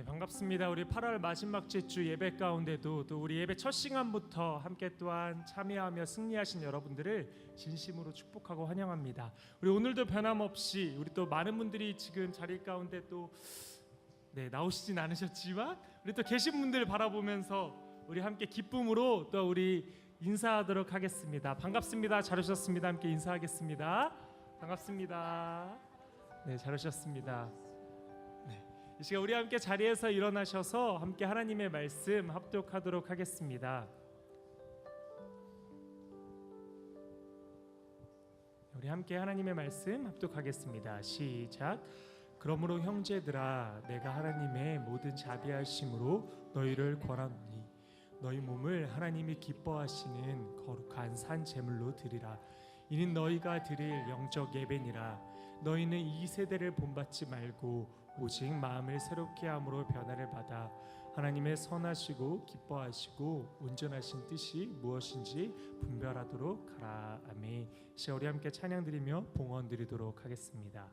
네, 반갑습니다. 우리 8월 마지막 주 예배 가운데도 또 우리 예배 첫 시간부터 함께 또한 참여하며 승리하신 여러분들을 진심으로 축복하고 환영합니다. 우리 오늘도 변함없이 우리 또 많은 분들이 지금 자리 가운데 또 나오시진 않으셨지만 우리 또 계신 분들 바라보면서 우리 함께 기쁨으로 또 우리 인사하도록 하겠습니다. 반갑습니다. 잘 오셨습니다. 함께 인사하겠습니다. 반갑습니다. 네, 잘 오셨습니다. 이 시간 우리 함께 자리에서 일어나셔서 함께 하나님의 말씀 합독하도록 하겠습니다. 우리 함께 하나님의 말씀 합독하겠습니다. 시작. 그러므로 형제들아, 내가 하나님의 모든 자비하심으로 너희를 권하노니 너희 몸을 하나님이 기뻐하시는 거룩한 산 제물로 드리라. 이는 너희가 드릴 영적 예배니라. 너희는 이 세대를 본받지 말고 오직 마음을 새롭게 함으로 변화를 받아 하나님의 선하시고 기뻐하시고 온전하신 뜻이 무엇인지 분별하도록 하라. 아멘. 이제 우리 함께 찬양 드리며 봉헌 드리도록 하겠습니다.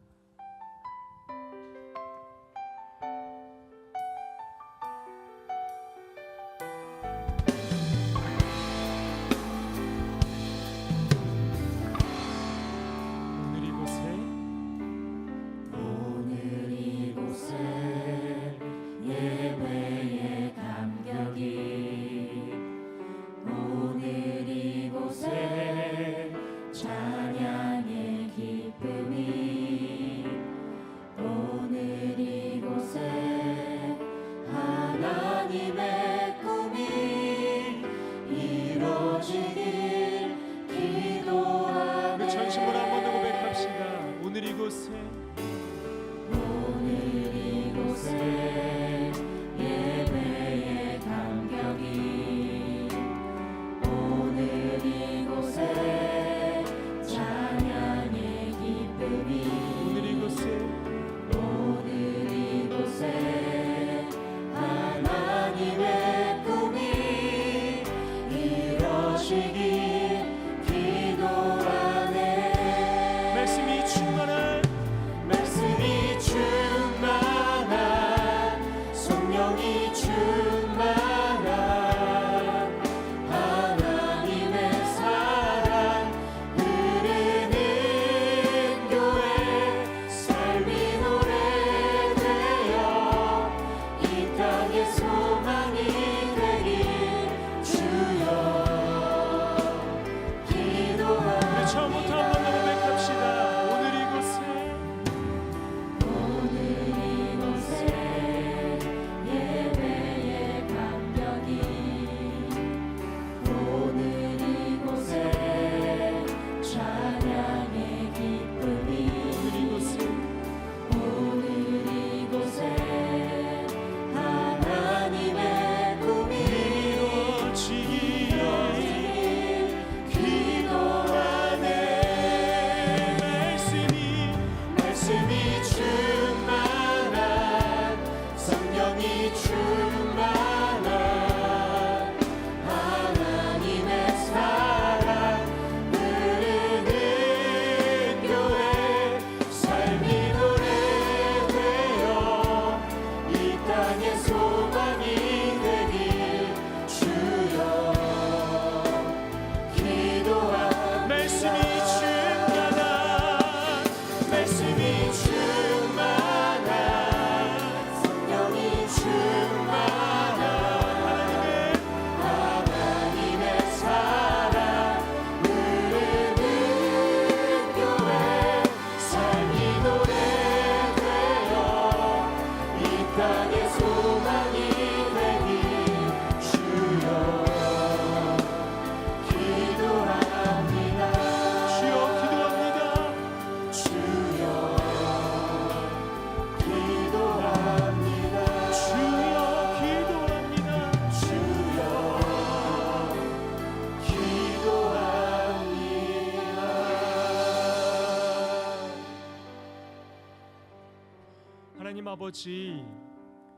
하나님 아버지,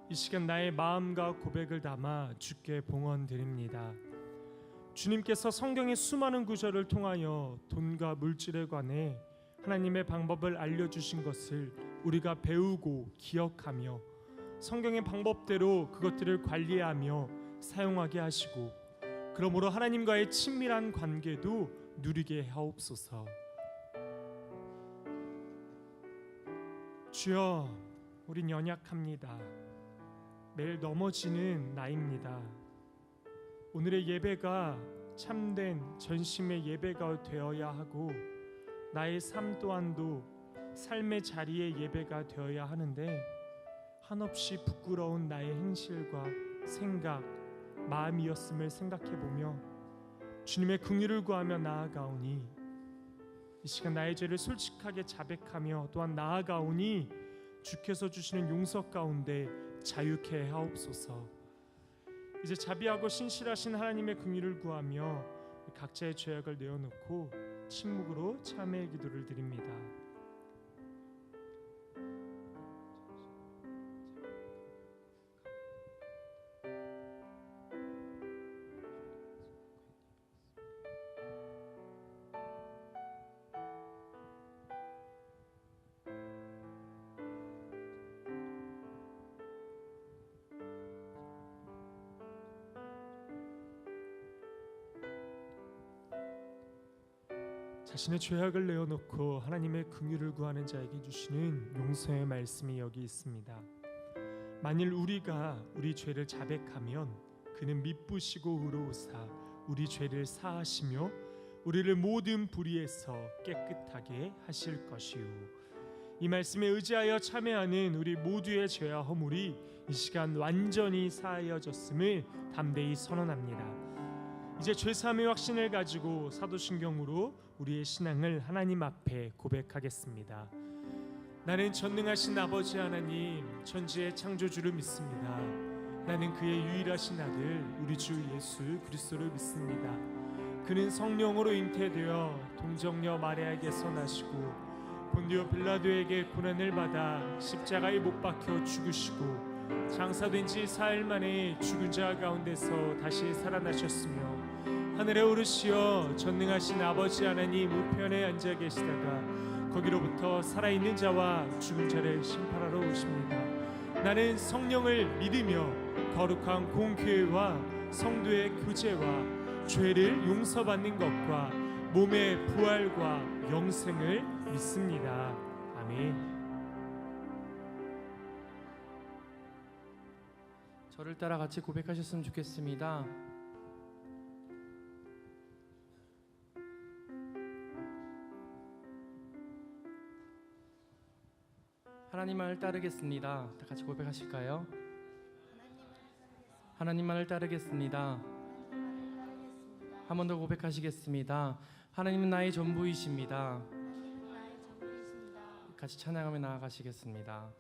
이 시간 나의 마음과 고백을 담아 주께 봉헌 드립니다. 주님께서 성경의 수많은 구절을 통하여 돈과 물질에 관해 하나님의 방법을 알려주신 것을 우리가 배우고 기억하며 성경의 방법대로 그것들을 관리하며 사용하게 하시고 그러므로 하나님과의 친밀한 관계도 누리게 하옵소서. 주여, 우린 연약합니다. 매일 넘어지는 나입니다. 오늘의 예배가 참된 전심의 예배가 되어야 하고 나의 삶 또한도 삶의 자리의 예배가 되어야 하는데 한없이 부끄러운 나의 행실과 생각, 마음이었음을 생각해보며 주님의 긍휼을 구하며 나아가오니 이 시간 나의 죄를 솔직하게 자백하며 또한 나아가오니 주께서 주시는 용서 가운데 자유케 하옵소서. 이제 자비하고 신실하신 하나님의 긍휼을 구하며 각자의 죄악을 내어놓고 침묵으로 참회의 기도를 드립니다. 자신의 죄악을 내어놓고 하나님의 긍휼을 구하는 자에게 주시는 용서의 말씀이 여기 있습니다. 만일 우리가 우리 죄를 자백하면 그는 미쁘시고 의로우사 우리 죄를 사하시며 우리를 모든 불의에서 깨끗하게 하실 것이요. 이 말씀에 의지하여 참회하는 우리 모두의 죄와 허물이 이 시간 완전히 사하여졌음을 담대히 선언합니다. 이제 죄사함의 확신을 가지고 사도신경으로 우리의 신앙을 하나님 앞에 고백하겠습니다. 나는 전능하신 아버지 하나님, 천지의 창조주를 믿습니다. 나는 그의 유일하신 아들 우리 주 예수 그리스도를 믿습니다. 그는 성령으로 잉태되어 동정녀 마리아에게서 나시고 본디오 빌라도에게 고난을 받아 십자가에 못 박혀 죽으시고 장사된 지 사흘 만에 죽은 자 가운데서 다시 살아나셨으며 하늘에 오르시어 전능하신 아버지 하나님 우편에 앉아 계시다가 거기로부터 살아있는 자와 죽은 자를 심판하러 오십니다. 나는 성령을 믿으며 거룩한 공교회와 성도의 교제와 죄를 용서받는 것과 몸의 부활과 영생을 믿습니다. 아멘. 저를 따라 같이 고백하셨으면 좋겠습니다. 하나님만을 따르겠습니다. 다 같이 고백하실까요? 하나님만을 따르겠습니다. 한 번 더 고백하시겠습니다. 하나님은 나의 전부이십니다. 같이 찬양하며 나아가시겠습니다.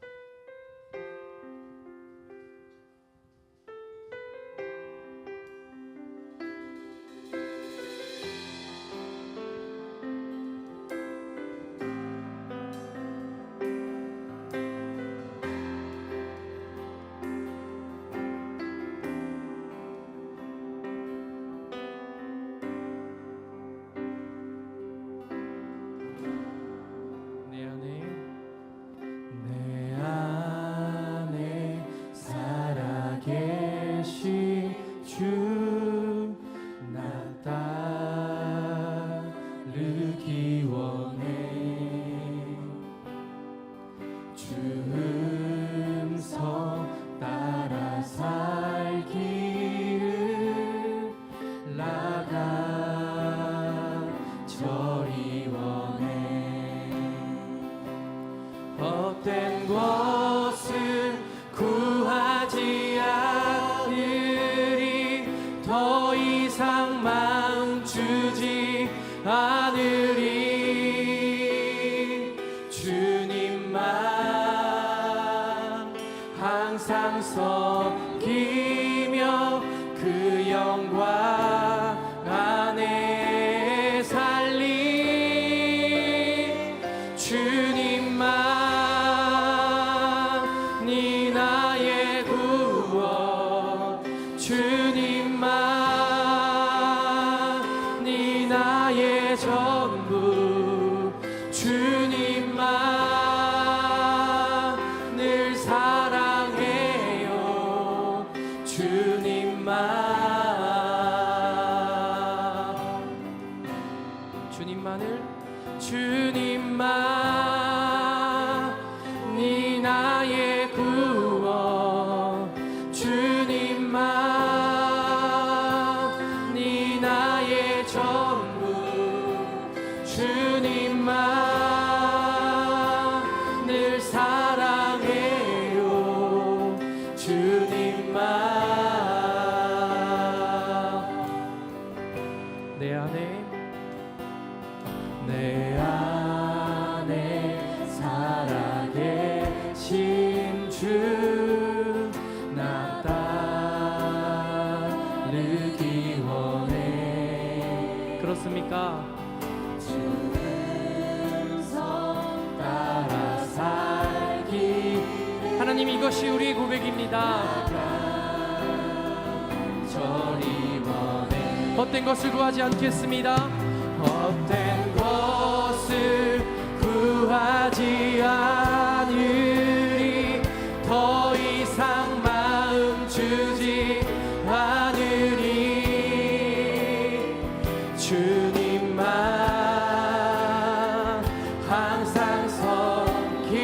헛된 것은 구하지 않으리 더 이상 마음 주지 않으리 주님만 항상 섬기며 그 영광 안에 살리 주님만이 나의 구원 주님만이 나의 전부 주님만 늘 사랑해 이것이 우리의 고백입니다. 저리 원해 헛된 것을 구하지 않겠습니다. 헛된 것을 구하지 않으리 더 이상 마음 주지 않으리 주님만 항상 섬기며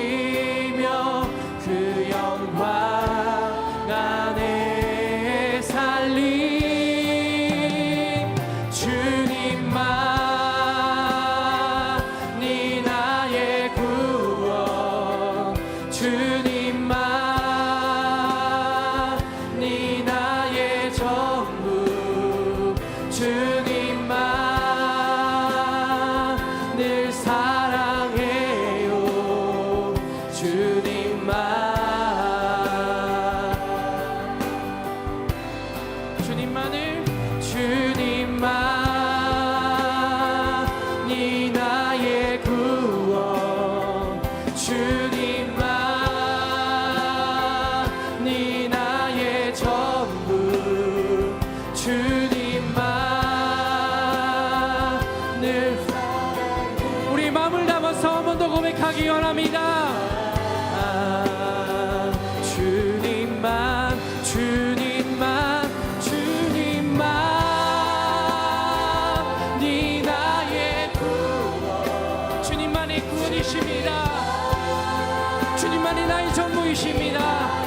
그 영광 안에 살리 주님만이 나의 구원 주님만이 나의 전부 주님만 늘 사랑해요 주님만 주님만이 나의 구원 주님만이 나의 전부 주님만 늘 우리 마음을 담아서 한 번 더 고백하기 원합니다. 주님만 주님만 주님만이 나의 구원 주님만이 구원이십니다. 주님만이 나의 전부이십니다.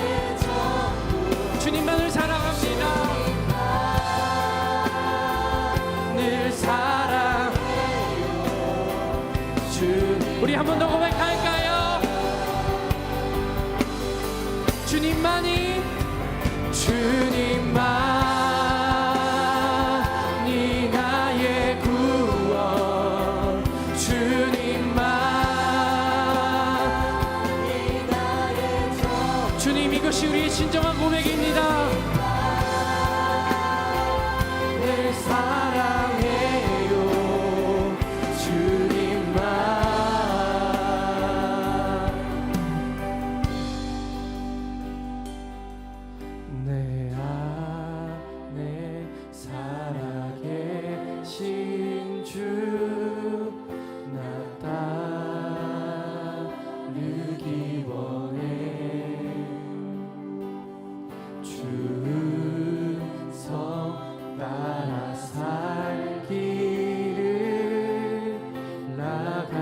주님만을 사랑합니다. 늘 사랑해요 주님 우리 한 번 더 고백할까요? 주님만이 주님만이 나의 구원 주님만이 나의 전 주님 이것이 우리의 진정한 고백입니다. 늘 사랑해요 주님만 내 안에 살아계신 주 나 따르기 원해 주 음성 따라 살 길을 나가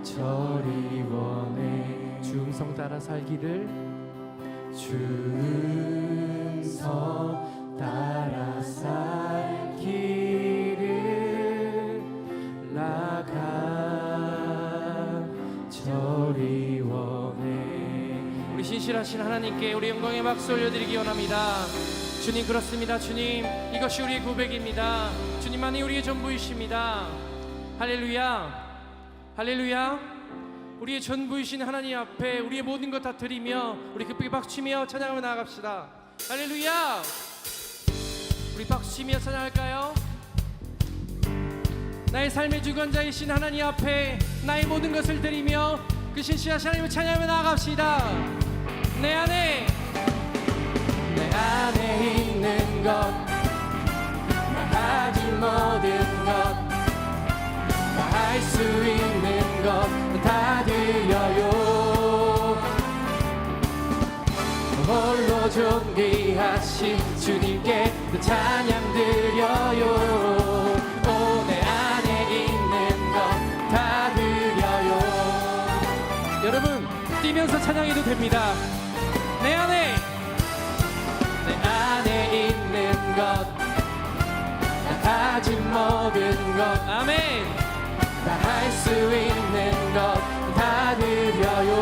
저리 원해 주 음성 따라 살기를 주 음성 따라 살 길을 나가 저리 원해 우리 신실하신 하나님께 우리 영광의 박수 올려드리기 원합니다. 주님 그렇습니다. 주님 이것이 우리의 고백입니다. 주님만이 우리의 전부이십니다. 할렐루야 할렐루야. 우리의 전부이신 하나님 앞에 우리의 모든 것 다 드리며 우리 기쁘게 박수치며 찬양하며 나아갑시다. 할렐루야. 우리 박수치며 찬양할까요? 나의 삶의 주관자이신 하나님 앞에 나의 모든 것을 드리며 그 신실하신 하나님을 찬양하며 나아갑시다. 내 안에 있는 것 나 가진 모든 것 다 할 수 있는 것 다 드려요 홀로 존귀하신 주님께 찬양 드려요 오 내 안에 있는 것 다 드려요 여러분 뛰면서 찬양해도 됩니다. 내 안에 있는 것 나 가진 모든 것 아멘. 다 할 수 있는 것 다 드려요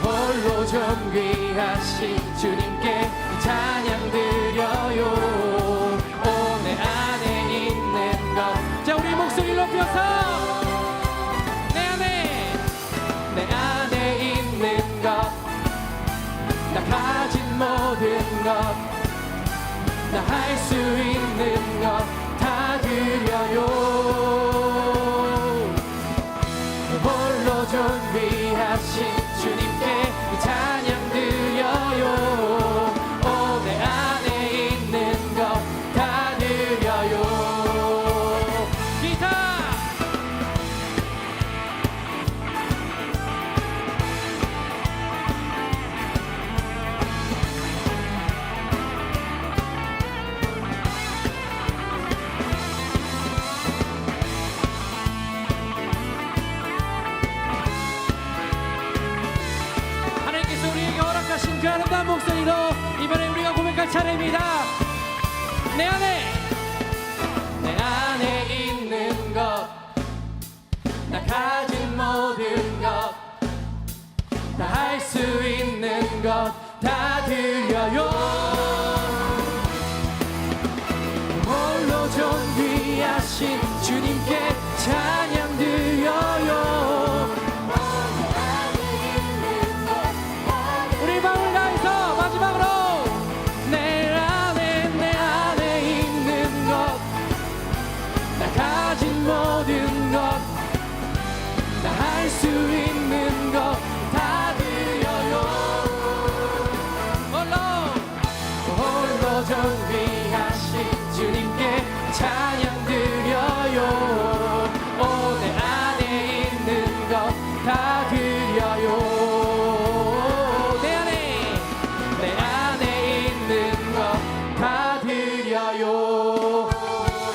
홀로 존귀하신 주님께 찬양 드려요 오 내 안에 있는 것 자 우리 목소리를 높여서 내 안에 있는 것 나 가진 모든 것 나 할 수 있는 것 다 드려요 홀로 존 존귀하신 주님께 찬양 드려요. 오, 내 안에 있는 것 다 드려요. 기타 하나님께서 우리에게 허락하신 그 아름다운 목소리로 이번에 우리가 고백할 차례입니다. 내 안에 있는 것, 나 가진 모든 것, 다 할 수 있는 것 다 드려요. 홀로 존귀하신 주님께 찬양 드려요. 우리 마음을 다해서 마지막으로 내 안에 있는 것, 나 가진 모든 것, 나 할 수 있는 것 다 드려요. 홀로 존귀하신 주님께 찬양 드려요. 오, 내 안에 있는 것 다 드려요. 내 안에 있는 것 다 드려요.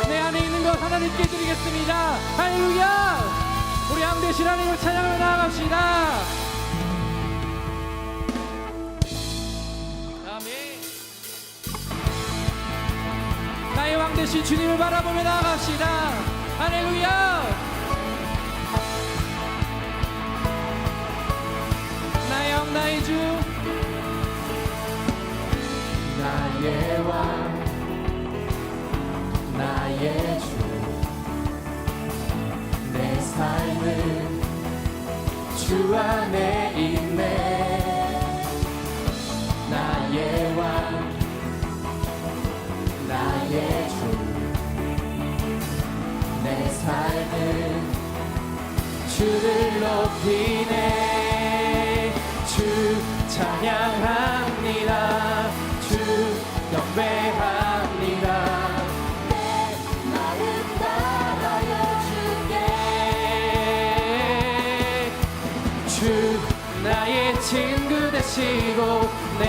내 안에 있는 것 하나님께 드리겠습니다. 할렐루야. 우리 왕 되신 하나님을 찬양하며 나아갑시다. 아멘. 나의 왕 되신 주님을 바라보며 나아갑시다. 할렐루야. 나의 왕 나의 주 나의 왕, 나의 주, 내 삶은 주 안에 있네. 나의 왕, 나의 주, 내 삶은 주를 높이네. 주 찬양합니다. 주 경배합니다. 내 마음 다하여 주께. 주 나의 친구 되시고 내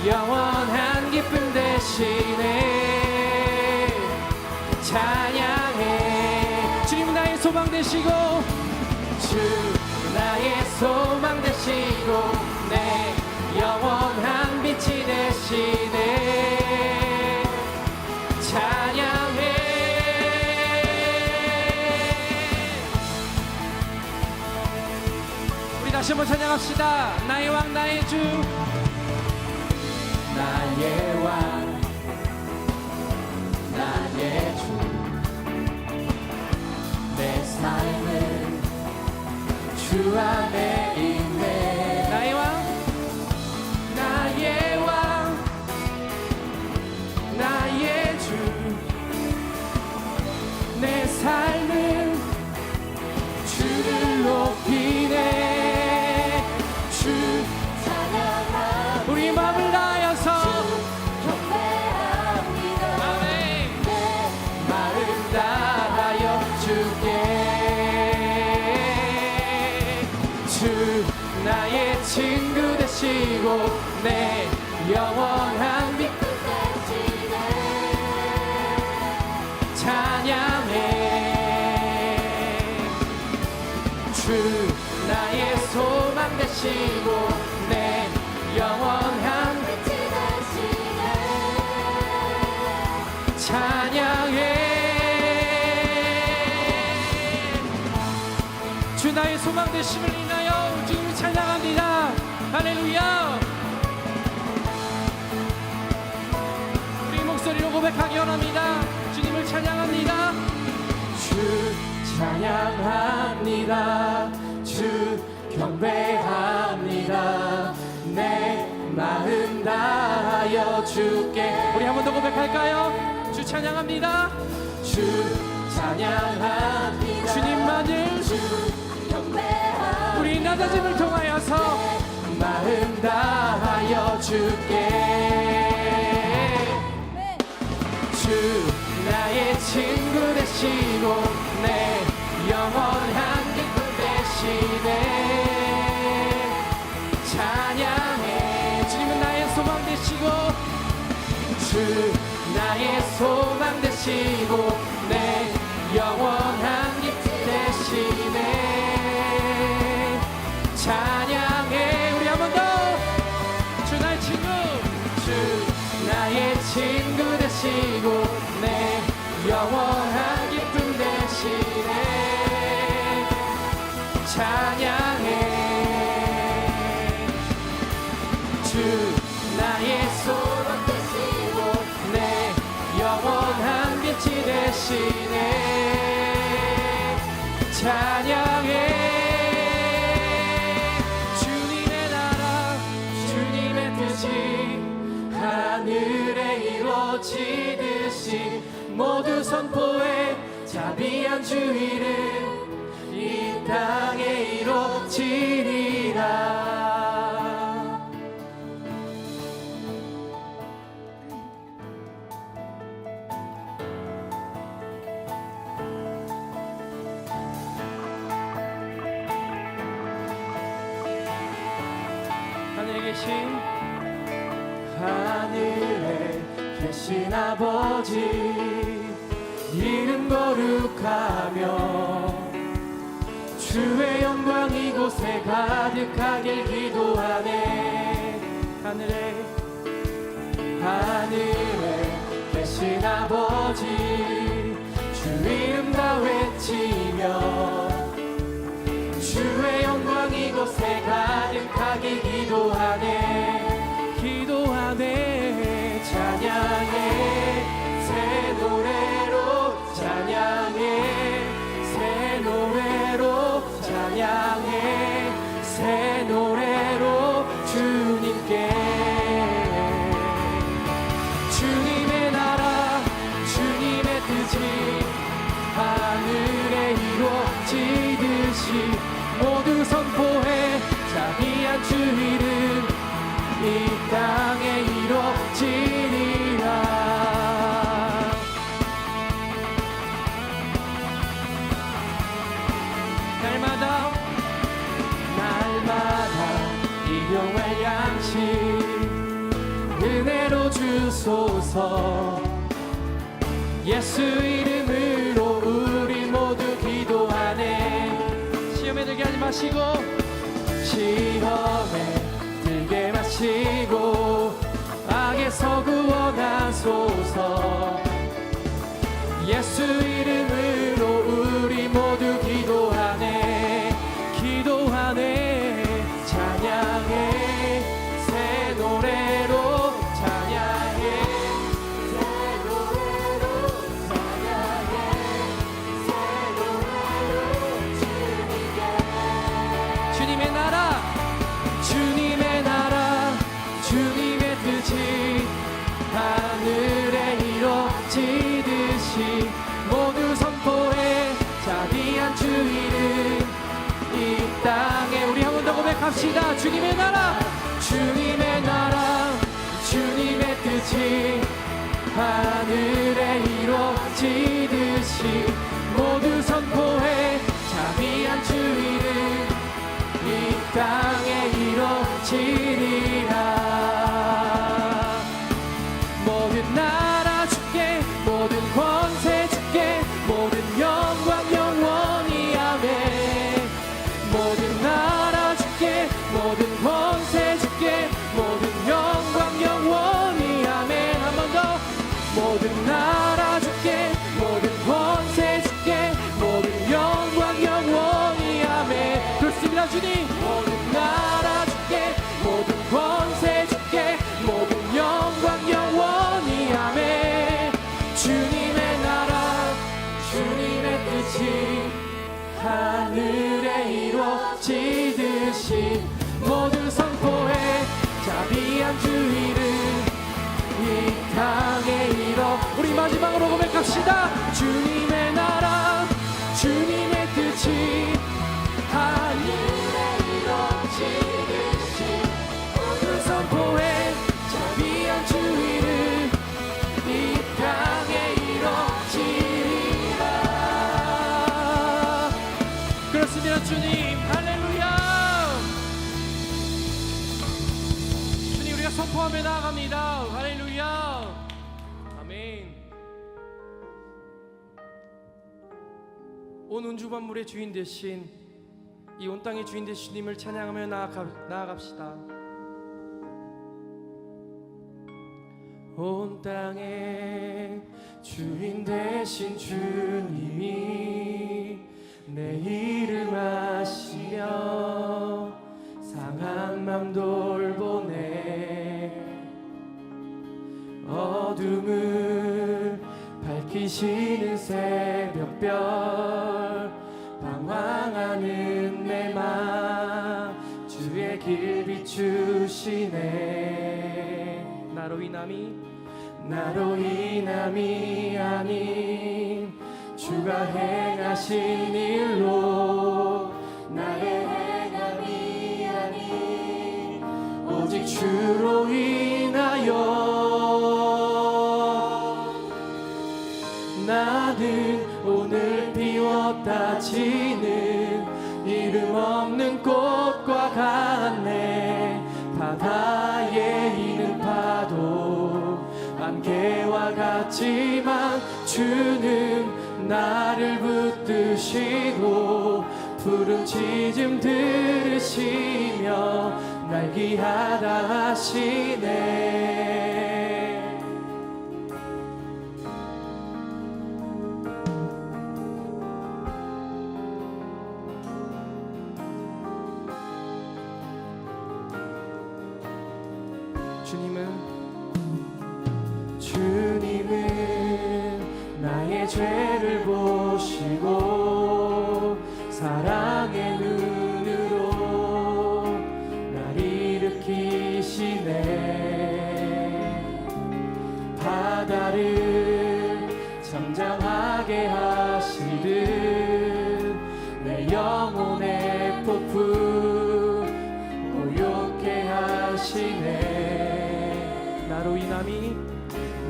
영원한 기쁨 되시네. 찬양해. 주님 나의 소망 되시고 주 나의 소망 되시고 내 영원한 빛이 되시네. 찬양해. 우리 다시 한번 찬양합시다. 나의 왕 나의 주 나의 왕, 나의 주, 내 삶은 주 안에 있네. 나의 왕 나의 왕, 나의 주, 내 삶은 주를 높이네. 주 찬양합니다. 우리 마음을 다하여서 경배합니다. 아멘. 내 마음 다하여 주께. 주 나의 친구 되시고 내 영원한 빛 되시네. 찬양해. 주 나의 소망 되시고 내 영원한 빛이 되시네. 찬양해. 주 나의 소망 되심을 인하여 주님을 찬양합니다. 할렐루야. 우리 목소리로 고백하기 원합니다. 주님을 찬양합니다. 주 찬양합니다. 주 경배합니다. 내 마음 다하여 주께. 우리 한 번 더 고백할까요? 주 찬양합니다. 주 찬양합니다. 주님만을 주 경배합니다. 우리 낮아짐을 통하여서 마음 다하여 주께 주 나의 친구 되시고 내 영원한 기쁨 되시네 찬양해 주님은 나의 소망 되시고 주 나의 소망 되시고 내 영원한 기쁨 되시네 찬양해 우리 한 번 더 주 나의 친구 주 나의 친구 되시고 내 영원한 기쁨 되시네 찬양해 주 나의 소망 되시고 내 영원한 빛이 되시네 찬양해 주님의 나라 주님의 뜻이 하늘에 이루어지듯이 모두 선포해 자비한 주 이름 이 땅에 이루어지리라 하늘에 계신 하늘에 계신 아버지 이름 거룩하며 주의 영광 이곳에 가득하길 기도하네 하늘에 계신 아버지 주 이름 다 외치며 주의 영광 이곳에 가득하길 기도하네 기도하네 찬양해 새 노래로 찬양해 새 노래로 찬양해 새 노래로 주님께 주님의 나라 주님의 뜻이 하늘에 이루어지듯이 모두 선포해 자비한 주 이름 이 땅에 이루어지리라 날마다 일용할 양식 은혜로 주소서 예수 이름으로 우리 모두 기도하네 시험에 들게 하지 마시고 시험에 들게 마시고 악에서 구원하소서 예수 이름으로 우리 모두 기도하네 찬양해 새 노래로 찬양해 새 노래로 찬양해 새 노래로 주님께 주님의 나라 주님의 뜻이 하늘에 이루어지듯이 모두 선포해 자비한 주 이름 이 땅에 우리 한 번 더 고백합시다 주님의 나라 주님의 뜻이 하늘에 이루어지듯이 모두 선포해 자비한 주 이름 이 땅에 이루어지리라 모든 나라 주께 모든 권세 주께 모든 영광 영원히 아멘 모든 나라 주께 모든 권세 주께 모든 영광 영원히 아멘 한 번 더 모든 나라 주께 모든 권세 주께 모든 영광 영원히 아멘 그렇습니다 주님 모든 나라 주께 모든 권세 주께 모든 영광 영원히 아멘 주님의 나라 주님의 뜻이 하늘에 이루어지듯이 모두 선포해 자비한 주 이름 이 땅에 이뤄 우리 마지막으로 고백합시다 주님의 나라 주님의 뜻이 하늘에 지듯이 모두 선포해 자비한 주 이름 이 땅에 이뤄지리라. 그렇습니다. 주님 할렐루야. 주님 우리가 선포하며 나아갑니다. 할렐루야. 아멘. 온 운주 만물의 주인 되신 이 온 땅의 주인 되신 주님을 찬양하며 나아갑시다. 온 땅의 주인 되신 주님이 내 이름 아시며 상한 맘 돌보네. 어둠을 밝히시는 새벽별 방황하는 내 맘 주의 길 비추시네. 나로 인함이 아닌 주가 행하신 일로 나의 행함이 아닌 오직 주로 인하여 나는 오늘 피웠다 지는 이름 없는 꽃과 같네. 바다에 이는 파도 안개와 같지만 주는 나를 붙드시고 푸른 지즘 들으시며 날 귀하다 하시네. 주님은 나의 죄를 보시고 사랑의 눈으로 날 일으키시네. 바다를 잠잠하게 하시듯 내 영혼의 폭풍 고요케 하시네.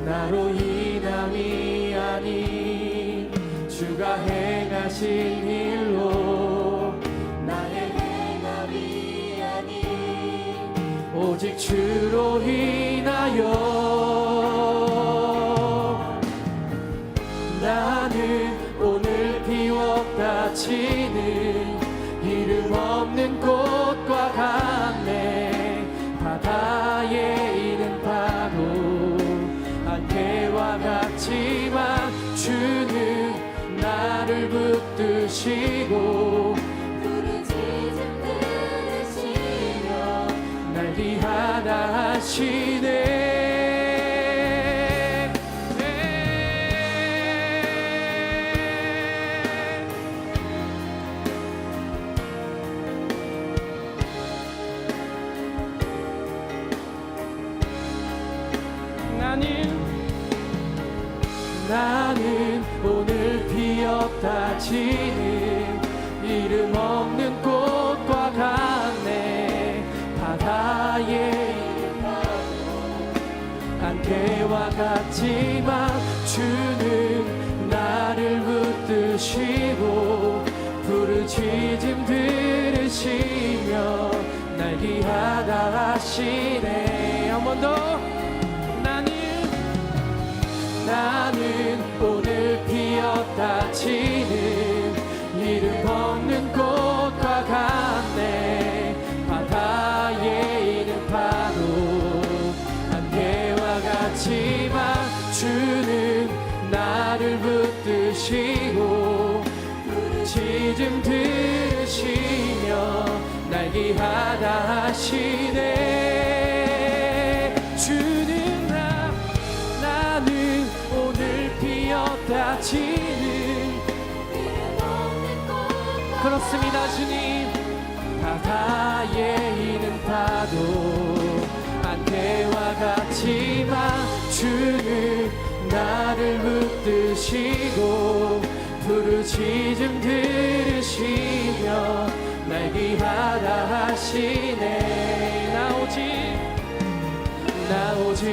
나로 인함이 아닌 주가 행하신 일로 나의 행함이 아닌 오직 주로 인하여 나는 오늘 피웠다 치는 이름 없는 꽃과 같네. 바다에 이는 파도 안개와 같지만 주는 나를 붙드시고 푸른 지즘 들으시며 날 귀하다 하시네. 나는 오늘 피었다 지는 이름 없는 꽃과 같네. 바다에 이는 파도 안개와 같지만 주는 나를 붙드시고 푸른 지즘 들으시며 날 귀하다 하시네. 한 번 더. 나는 오늘 피었다 치는 이름 없는 꽃과 같네. 바다에 이는 파도 안개와 같지만 주는 나를 붙드시고 지즘 들으시며 날 귀하다 하시네. 주는 나는 오늘 피었다 지는 그렇습니다. 주님. 바다에 이는 파도 안개와 같지만 주는 나를 붙드시고 푸른 지즘 들으시며 날 하다 하시네. 나 오직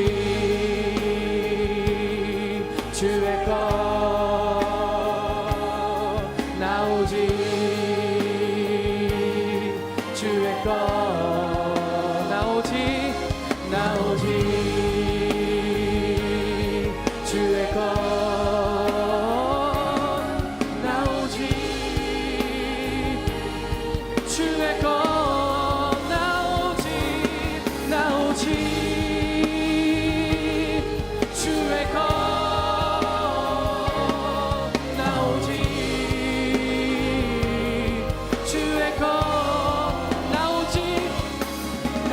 주의 것, 나 오직 주의 것, 나 오직 주의 것, 나 오직 주의 것, 나 오직 주의 것, 나 오직 주의 것,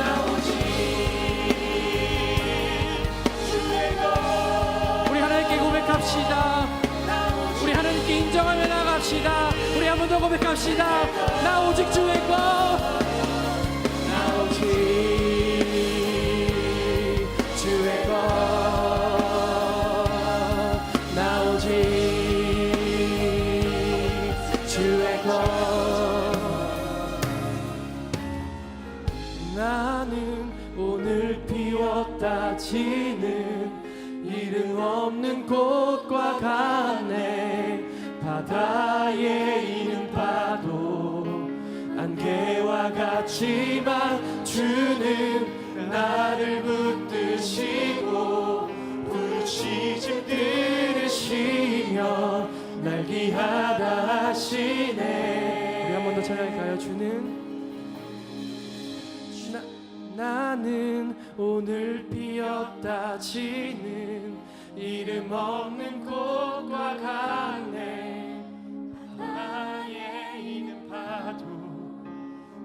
나 오직 주의 것. 우리 하나님께 고백합시다. 우리 하나님께 인정하며 나갑시다. 우리 한 번 더 고백합시다. 나 오직 주의 것, 나 오직 주의 것, 나 오직 주의 것. 나는 오늘 피었다 지는 이름 없는 꽃과 같네. 바다에 있는 파도 안개와 같지만 주는 나를 붙드시고 부르짖음 들으시며 날 귀하다 하시네. 우리 한 번 더 찬양할까요? 나는 오늘 피었다 지는 이름 없는 꽃과 같네. 바다에 있는 파도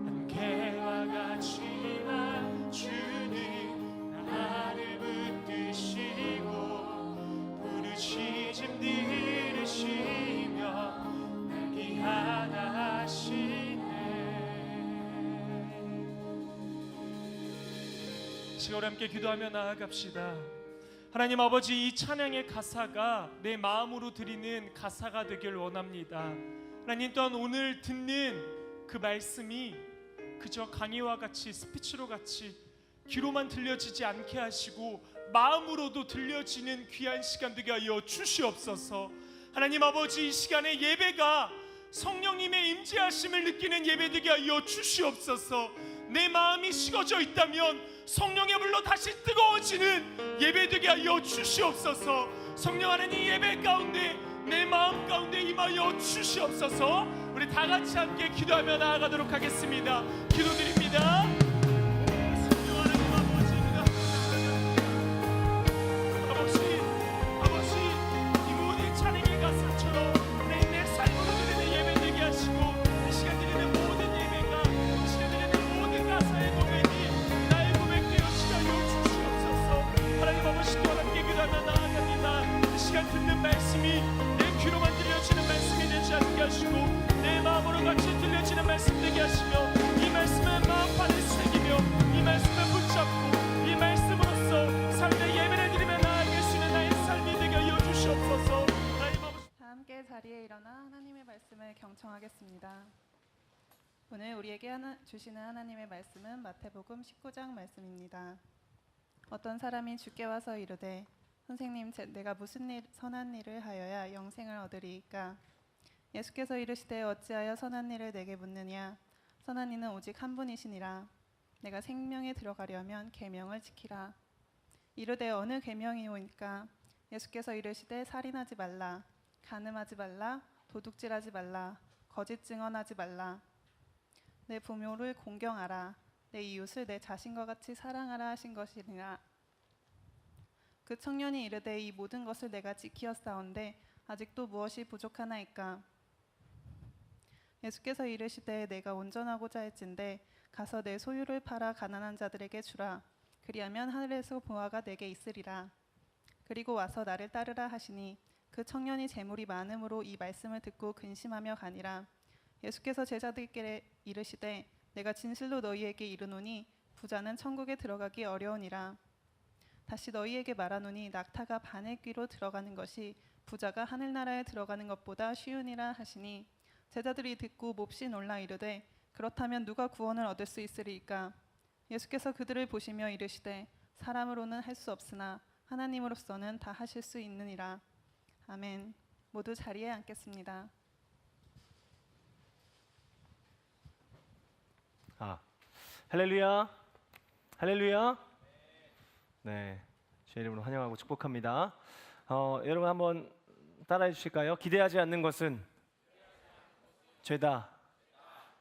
안개와 같지만 주는 나를 붙드시고 부르짖음 들으시며 날 귀하다 하시네. 시간 함께 기도하며 나아갑시다. 하나님 아버지, 이 찬양의 가사가 내 마음으로 드리는 가사가 되길 원합니다. 하나님, 또한 오늘 듣는 그 말씀이 그저 강의와 같이 스피치로 같이 귀로만 들려지지 않게 하시고 마음으로도 들려지는 귀한 시간 되게 하여 주시옵소서. 하나님 아버지, 이 시간에 예배가 성령님의 임재하심을 느끼는 예배 되게 하여 주시옵소서. 내 마음이 식어져 있다면 성령의 불로 다시 뜨거워지는 예배 되게 하여 주시옵소서. 성령 하나님, 이 예배 가운데 내 마음 가운데 임하여 주시옵소서. 우리 다 같이 함께 기도하며 나아가도록 하겠습니다. 기도드립니다. 성령 하나님 아버지, 이 모든 찬양의 가사처럼 내 삶으로 드리는 예배 되게 하시고, 이 시간 드리는 모든 예배가, 이 시간 드리는 모든 가사의 고백이 나의 고백되어 시간을 주시옵소서. 하나님 아버지, 또 함께 기도하며 나아갑니다. 이 시간 듣는 말씀이 내 귀로만 들려지는 말씀이 되지 않게 하시고, 내 마음으로 같이 들려지는 말씀 되게 하시며, 이 말씀을 마음판에 새기며 이 말씀을 붙잡고 이 말씀으로써 삶의 예배를 드리며 나아갈 수 있는 나의 삶이 되게 하여 주시옵소서. 하나님 아버지, 다 함께 자리에 일어나 하나님의 말씀을 경청하겠습니다. 오늘 우리에게 주시는 하나님의 말씀은 마태복음 19장 말씀입니다. 어떤 사람이 주께 와서 이르되 선생님, 내가 무슨 선한 일을 하여야 영생을 얻으리이까? 예수께서 이르시되 어찌하여 선한 일을 내게 묻느냐? 선한 이는 오직 한 분이시니라. 내가 생명에 들어가려면 계명을 지키라. 이르되 어느 계명이오니까? 예수께서 이르시되 살인하지 말라, 간음하지 말라, 도둑질하지 말라, 거짓 증언하지 말라, 내 부모를 공경하라, 내 이웃을 내 자신과 같이 사랑하라 하신 것이니라. 그 청년이 이르되 이 모든 것을 내가 지키었사온데 아직도 무엇이 부족하나이까? 예수께서 이르시되 내가 온전하고자 할진대 가서 내 소유를 팔아 가난한 자들에게 주라. 그리하면 하늘에서 보화가 내게 있으리라. 그리고 와서 나를 따르라 하시니 그 청년이 재물이 많음으로 이 말씀을 듣고 근심하며 가니라. 예수께서 제자들께 이르시되 내가 진실로 너희에게 이르노니 부자는 천국에 들어가기 어려우니라. 다시 너희에게 말하노니 낙타가 바늘 귀로 들어가는 것이 부자가 하늘나라에 들어가는 것보다 쉬우니라 하시니 제자들이 듣고 몹시 놀라 이르되 그렇다면 누가 구원을 얻을 수 있으리이까? 예수께서 그들을 보시며 이르시되 사람으로는 할 수 없으나 하나님으로서는 다 하실 수 있느니라. 아멘. 모두 자리에 앉겠습니다. 할렐루야, 할렐루야. 네, 주의 이름으로 환영하고 축복합니다. 여러분 한번 따라해 주실까요? 기대하지 않는 것은 죄다.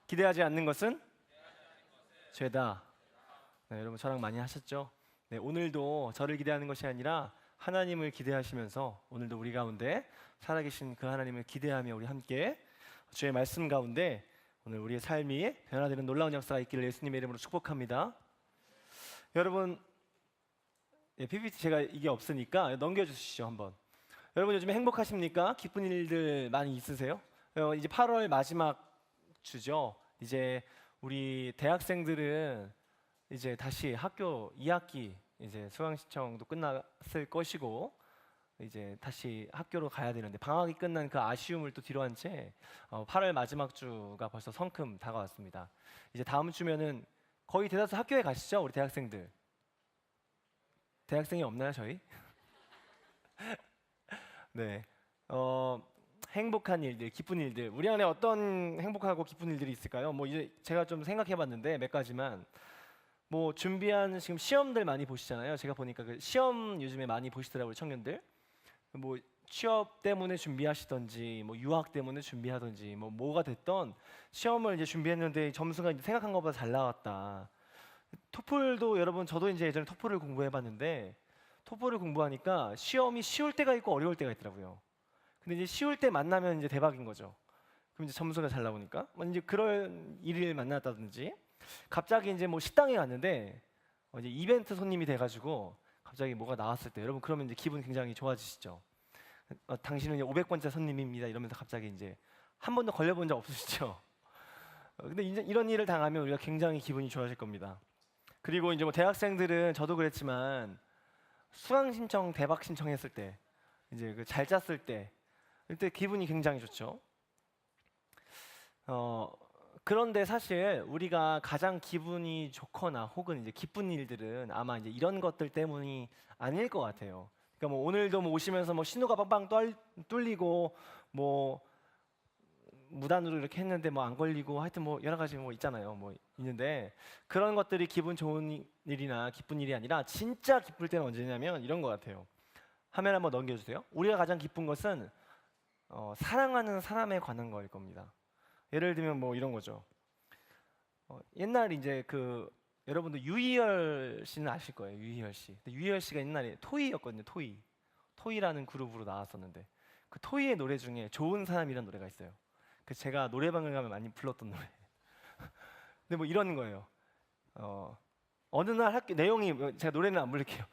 기대하지 않는 것은 죄다. 네, 여러분 저랑 많이 하셨죠? 네, 오늘도 저를 기대하는 것이 아니라 하나님을 기대하시면서 오늘도 우리 가운데 살아계신 그 하나님을 기대하며 우리 함께 주의 말씀 가운데 오늘 우리의 삶이 변화되는 놀라운 역사가 있기를 예수님의 이름으로 축복합니다. 여러분, PPT 제가 이게 없으니까 넘겨주시죠 한번. 여러분 요즘에 행복하십니까? 기쁜 일들 많이 있으세요? 이제 8월 마지막 주죠. 이제 우리 대학생들은 이제 다시 학교 2학기 이제 수강 신청도 끝났을 것이고 이제 다시 학교로 가야 되는데 방학이 끝난 그 아쉬움을 또 뒤로 한 채 8월 마지막 주가 벌써 성큼 다가왔습니다. 이제 다음 주면은 거의 대다수 학교에 가시죠, 우리 대학생들. 대학생이 없나요, 저희? 네, 행복한 일들, 기쁜 일들. 우리 안에 어떤 행복하고 기쁜 일들이 있을까요? 뭐 이제 제가 좀 생각해봤는데 몇 가지만. 뭐 준비한 지금 시험들 많이 보시잖아요. 제가 보니까 그 시험 요즘에 많이 보시더라고요, 청년들. 뭐 취업 때문에 준비하시던지 뭐 유학 때문에 준비하던지 뭐가 됐던 시험을 이제 준비했는데 점수가 이제 생각한 것보다 잘 나왔다. 토플도 여러분 저도 이제 예전에 토플을 공부해봤는데 토플을 공부하니까 시험이 쉬울 때가 있고 어려울 때가 있더라고요. 근데 이제 쉬울 때 만나면 이제 대박인 거죠. 그럼 이제 점수가 잘 나오니까 이제 그런 일을 만났다든지 갑자기 이제 뭐 식당에 갔는데 이제 이벤트 손님이 돼가지고 갑자기 뭐가 나왔을 때 여러분 그러면 이제 기분 굉장히 좋아지시죠. 당신은 500번째 손님입니다 이러면서 갑자기 이제 한 번도 걸려본 적 없으시죠. 근데 이제 이런 일을 당하면 우리가 굉장히 기분이 좋아질 겁니다. 그리고 이제 뭐 대학생들은 저도 그랬지만 수강 신청 대박 신청했을 때 이제 그 잘 짰을 때 그때 기분이 굉장히 좋죠. 그런데 사실 우리가 가장 기분이 좋거나 혹은 이제 기쁜 일들은 아마 이제 이런 것들 때문이 아닐 것 같아요. 그러니까 뭐 오늘도 뭐 오시면서 뭐 신호가 빵빵 뚫리고 뭐 무단으로 이렇게 했는데 뭐 안 걸리고 하여튼 뭐 여러 가지 뭐 있잖아요. 뭐 있는데 그런 것들이 기분 좋은 일이나 기쁜 일이 아니라 진짜 기쁠 때는 언제냐면 이런 것 같아요. 화면 한번 넘겨주세요. 우리가 가장 기쁜 것은 사랑하는 사람에 관한 거일 겁니다. 예를 들면 뭐 이런 거죠. 옛날 이제 그 여러분들 유희열 씨는 아실 거예요. 유희열 씨. 근데 유희열 씨가 옛날에 토이였거든요. 토이라는 그룹으로 나왔었는데 그 토이의 노래 중에 좋은 사람이라는 노래가 있어요. 그 제가 노래방을 가면 많이 불렀던 노래. 근데 뭐 이런 거예요. 어느 날 학교 내용이 제가 노래는 안 부를게요.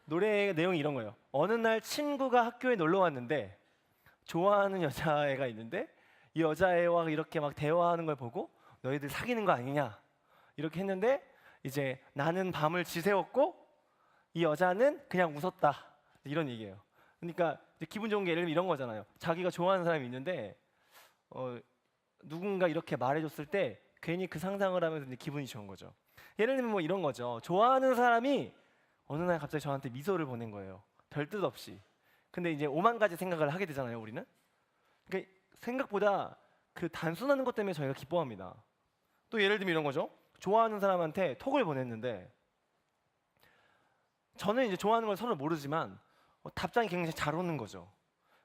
노래 내용이 이런 거예요. 어느 날 친구가 학교에 놀러 왔는데 좋아하는 여자애가 있는데 이 여자애와 이렇게 막 대화하는 걸 보고 너희들 사귀는 거 아니냐 이렇게 했는데 이제 나는 밤을 지새웠고 이 여자는 그냥 웃었다 이런 얘기예요. 그러니까 이제 기분 좋은 게 예를 들면 이런 거잖아요. 자기가 좋아하는 사람이 있는데 누군가 이렇게 말해줬을 때 괜히 그 상상을 하면서 이제 기분이 좋은 거죠. 예를 들면 뭐 이런 거죠. 좋아하는 사람이 어느 날 갑자기 저한테 미소를 보낸 거예요. 별 뜻 없이. 근데 이제 5만 가지 생각을 하게 되잖아요, 우리는. 그러니까 생각보다 그 단순한 것 때문에 저희가 기뻐합니다. 또 예를 들면 이런 거죠. 좋아하는 사람한테 톡을 보냈는데 저는 이제 좋아하는 걸 서로 모르지만 답장이 굉장히 잘 오는 거죠.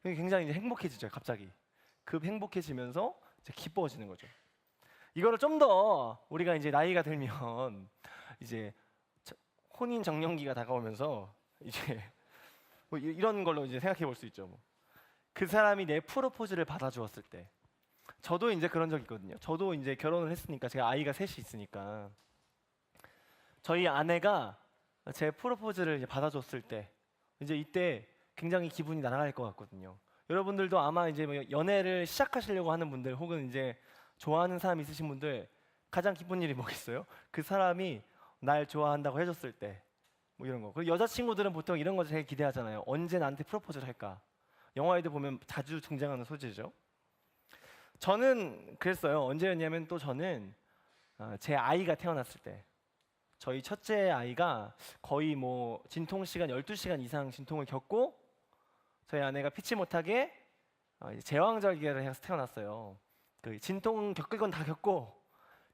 굉장히 이제 행복해지죠, 갑자기. 급 행복해지면서 이제 기뻐지는 거죠. 이거를 좀 더 우리가 이제 나이가 들면 이제 혼인 정년기가 다가오면서 이제 뭐 이런 걸로 이제 생각해 볼 수 있죠. 뭐. 그 사람이 내 프로포즈를 받아주었을 때, 저도 이제 그런 적 있거든요. 저도 이제 결혼을 했으니까 제가 아이가 셋이 있으니까 저희 아내가 제 프로포즈를 이제 받아줬을 때, 이제 이때 굉장히 기분이 날아갈 것 같거든요. 여러분들도 아마 이제 뭐 연애를 시작하시려고 하는 분들, 혹은 이제 좋아하는 사람 있으신 분들 가장 기쁜 일이 뭐겠어요? 그 사람이 날 좋아한다고 해줬을 때, 뭐 이런 거. 그리고 여자친구들은 보통 이런 거 제일 기대하잖아요. 언제 나한테 프로포즈를 할까? 영화에도 보면 자주 등장하는 소재죠. 저는 그랬어요. 언제였냐면 또 저는 제 아이가 태어났을 때, 저희 첫째 아이가 거의 뭐 진통 시간 12시간 이상 진통을 겪고 저희 아내가 피치 못하게 이제 제왕절개를 해서 태어났어요. 그 진통 겪을 건 다 겪고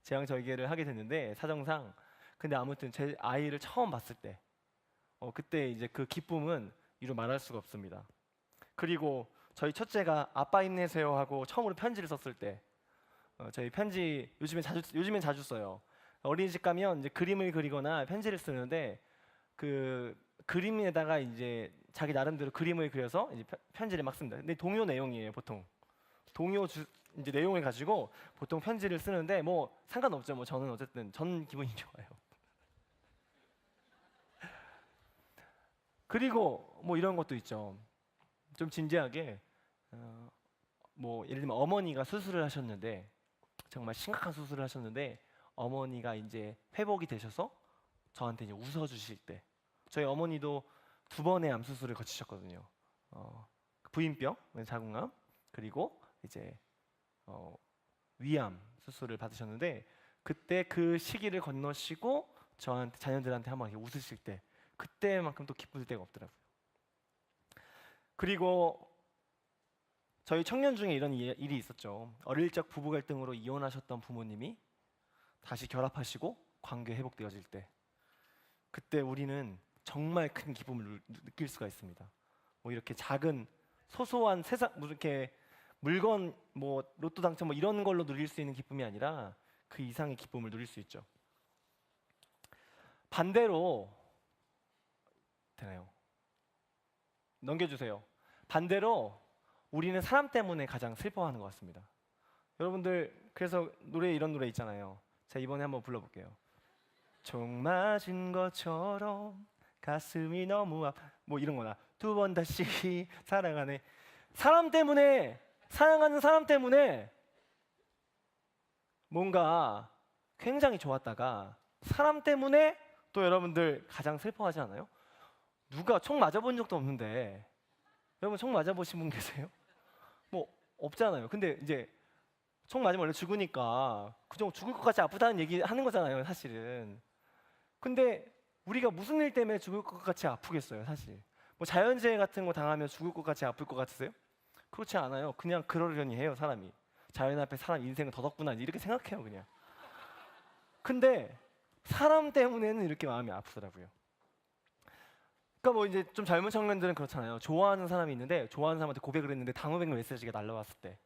제왕절개를 하게 됐는데 사정상. 근데 아무튼 제 아이를 처음 봤을 때 그때 이제 그 기쁨은 이루 말할 수가 없습니다. 그리고 저희 첫째가 아빠 힘내세요 하고 처음으로 편지를 썼을 때, 저희 편지 요즘엔 자주 써요. 어린이집 가면 이제 그림을 그리거나 편지를 쓰는데 그 그림에다가 이제 자기 나름대로 그림을 그려서 이제 편지를 막 씁니다. 근데 동요 내용이에요, 보통. 이제 내용을 가지고 보통 편지를 쓰는데 뭐 상관없죠. 뭐 저는 어쨌든 전 기분이 좋아요. 그리고 뭐 이런 것도 있죠. 좀 진지하게 뭐 예를 들면 어머니가 수술을 하셨는데, 정말 심각한 수술을 하셨는데 어머니가 이제 회복이 되셔서 저한테 이제 웃어주실 때, 저희 어머니도 2번의 암 수술을 거치셨거든요. 부인병, 자궁암, 그리고 이제 위암 수술을 받으셨는데, 그때 그 시기를 건너시고 저한테, 자녀들한테 한번 이렇게 웃으실 때, 그때만큼 또 기쁠 때가 없더라고요. 그리고 저희 청년 중에 이런 일이 있었죠. 어릴 적 부부 갈등으로 이혼하셨던 부모님이 다시 결합하시고 관계 회복되어질 때, 그때 우리는 정말 큰 기쁨을 느낄 수가 있습니다. 뭐 이렇게 작은 소소한 세상, 뭐 이렇게 물건, 뭐 로또 당첨 뭐 이런 걸로 누릴 수 있는 기쁨이 아니라 그 이상의 기쁨을 누릴 수 있죠. 반대로 되나요? 넘겨주세요. 반대로 우리는 사람 때문에 가장 슬퍼하는 것 같습니다. 여러분들, 그래서 이런 노래 있잖아요. 자, 이번에 한번 불러볼게요. 총 맞은 것처럼 가슴이 너무 뭐 이런 거나 2번 다시 사랑하네. 사람 때문에, 사랑하는 사람 때문에 뭔가 굉장히 좋았다가 사람 때문에 또 여러분들 가장 슬퍼하지 않아요? 누가 총 맞아본 적도 없는데, 여러분 총 맞아보신 분 계세요? 뭐 없잖아요. 근데 이제 총 맞으면 원래 죽으니까 그정 죽을 것 같이 아프다는 얘기 하는 거잖아요, 사실은. 근데 우리가 무슨 일 때문에 죽을 것 같이 아프겠어요, 사실. 뭐 자연재해 같은 거 당하면 죽을 것 같이 아플 것 같으세요? 그렇지 않아요. 그냥 그러려니 해요, 사람이. 자연 앞에 사람 인생은 더덥구나 이렇게 생각해요, 그냥. 근데 사람 때문에는 이렇게 마음이 아프더라고요. 그러니까 뭐 이제 좀 젊은 청년들은 그렇잖아요. 좋아하는 사람이 있는데, 좋아하는 사람한테 고백을 했는데 단호백 메시지가 날라왔을 때,